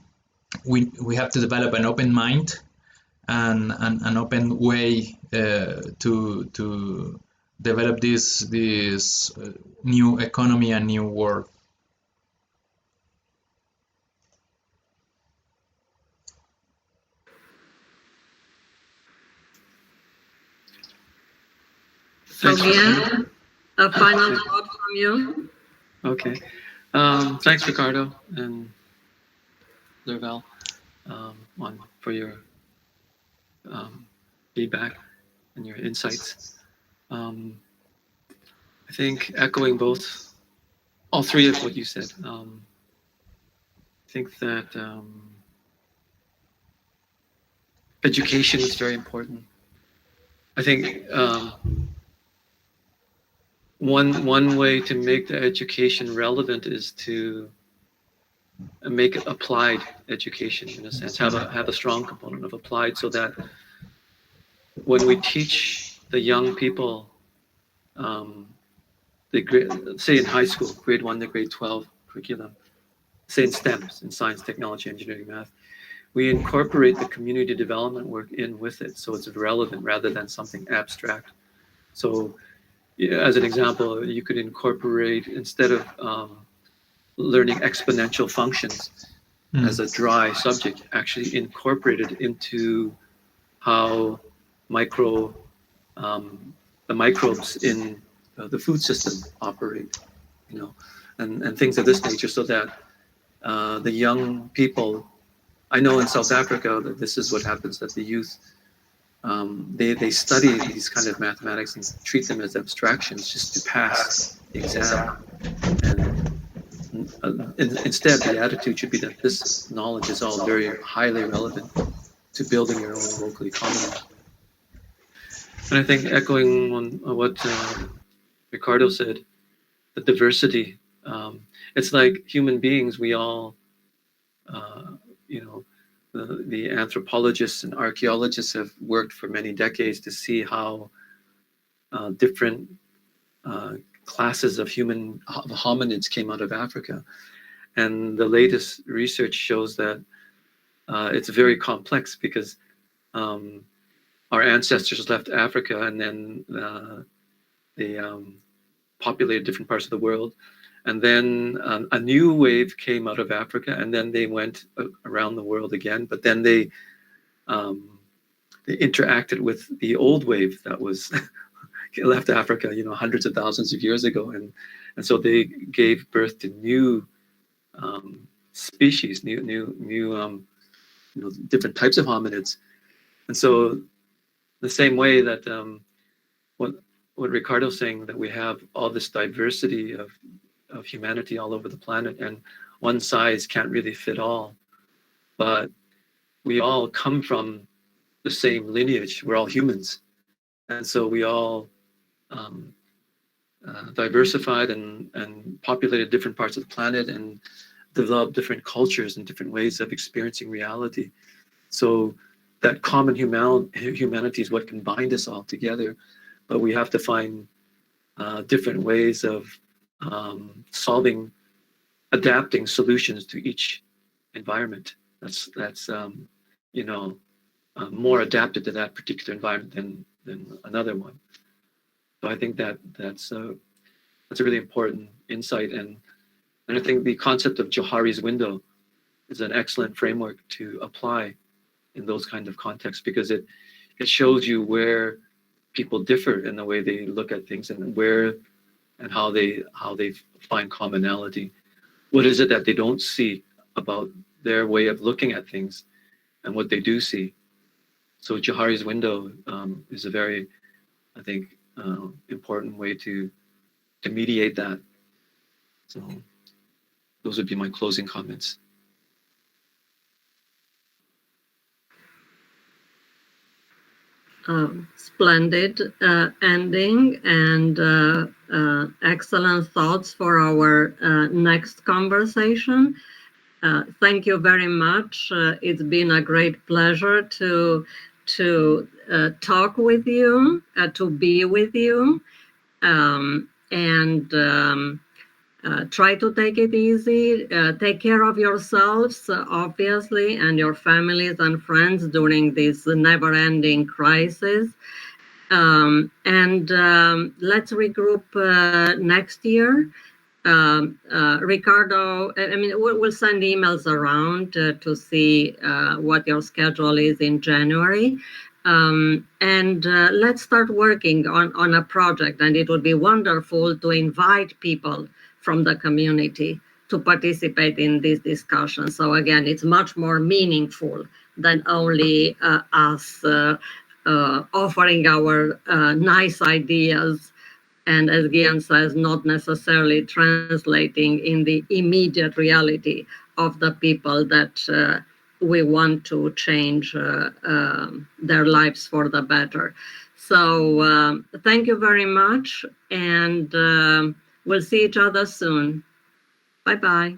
S1: develop an open mind and an open way to develop this new economy and new world.
S2: So, Gian, a final thought from you?
S4: Okay. Thanks, Ricardo and Lerval, for your feedback and your insights. I think echoing all three of what you said. I think that education is very important. I think one way to make the education relevant is to make it applied education, in a sense, have a strong component of applied, so that when we teach the young people, say in high school, grade 1 to grade 12 curriculum, say in STEMs, in science, technology, engineering, math, we incorporate the community development work in with it, so it's relevant rather than something abstract. So, as an example, you could incorporate, instead of learning exponential functions as a dry subject, actually incorporate it into how the microbes in the food system operate, and things of this nature, so that the young people, I know in South Africa that this is what happens, that the youth, they study these kind of mathematics and treat them as abstractions just to pass the exam. And instead, the attitude should be that this knowledge is all very highly relevant to building your own local economy. And I think, echoing on what Ricardo said, the diversity, it's like human beings, we all, the anthropologists and archaeologists have worked for many decades to see how different classes of hominids came out of Africa. And the latest research shows that it's very complex, because our ancestors left Africa, and then they populated different parts of the world. And then a new wave came out of Africa, and then they went around the world again. But then they interacted with the old wave that was left Africa, hundreds of thousands of years ago, and so they gave birth to new species, new different types of hominids. And so, the same way that what Ricardo's saying, that we have all this diversity of humanity all over the planet, and one size can't really fit all, but we all come from the same lineage. We're all humans, and so we all diversified and populated different parts of the planet, and developed different cultures and different ways of experiencing reality. So that common humanity is what can bind us all together, but we have to find different ways of adapting solutions to each environment that's more adapted to that particular environment than another one. So I think that's a really important insight, and I think the concept of Johari's window is an excellent framework to apply in those kind of contexts, because it shows you where people differ in the way they look at things, and how they find commonality. What is it that they don't see about their way of looking at things, and what they do see? So Johari's window is a very, I think, important way to mediate that. So those would be my closing comments.
S2: Splendid ending, and excellent thoughts for our next conversation. Thank you very much. It's been a great pleasure to talk with you, to be with you, and try to take it easy. Take care of yourselves, obviously, and your families and friends during this never-ending crisis. Let's regroup next year. Ricardo, I mean, we'll send emails around to see what your schedule is in January. Let's start working on a project. And it would be wonderful to invite people from the community to participate in this discussion. So again, it's much more meaningful than only us offering our nice ideas, and as Gian says, not necessarily translating in the immediate reality of the people that we want to change their lives for the better. So thank you very much, and we'll see each other soon. Bye-bye.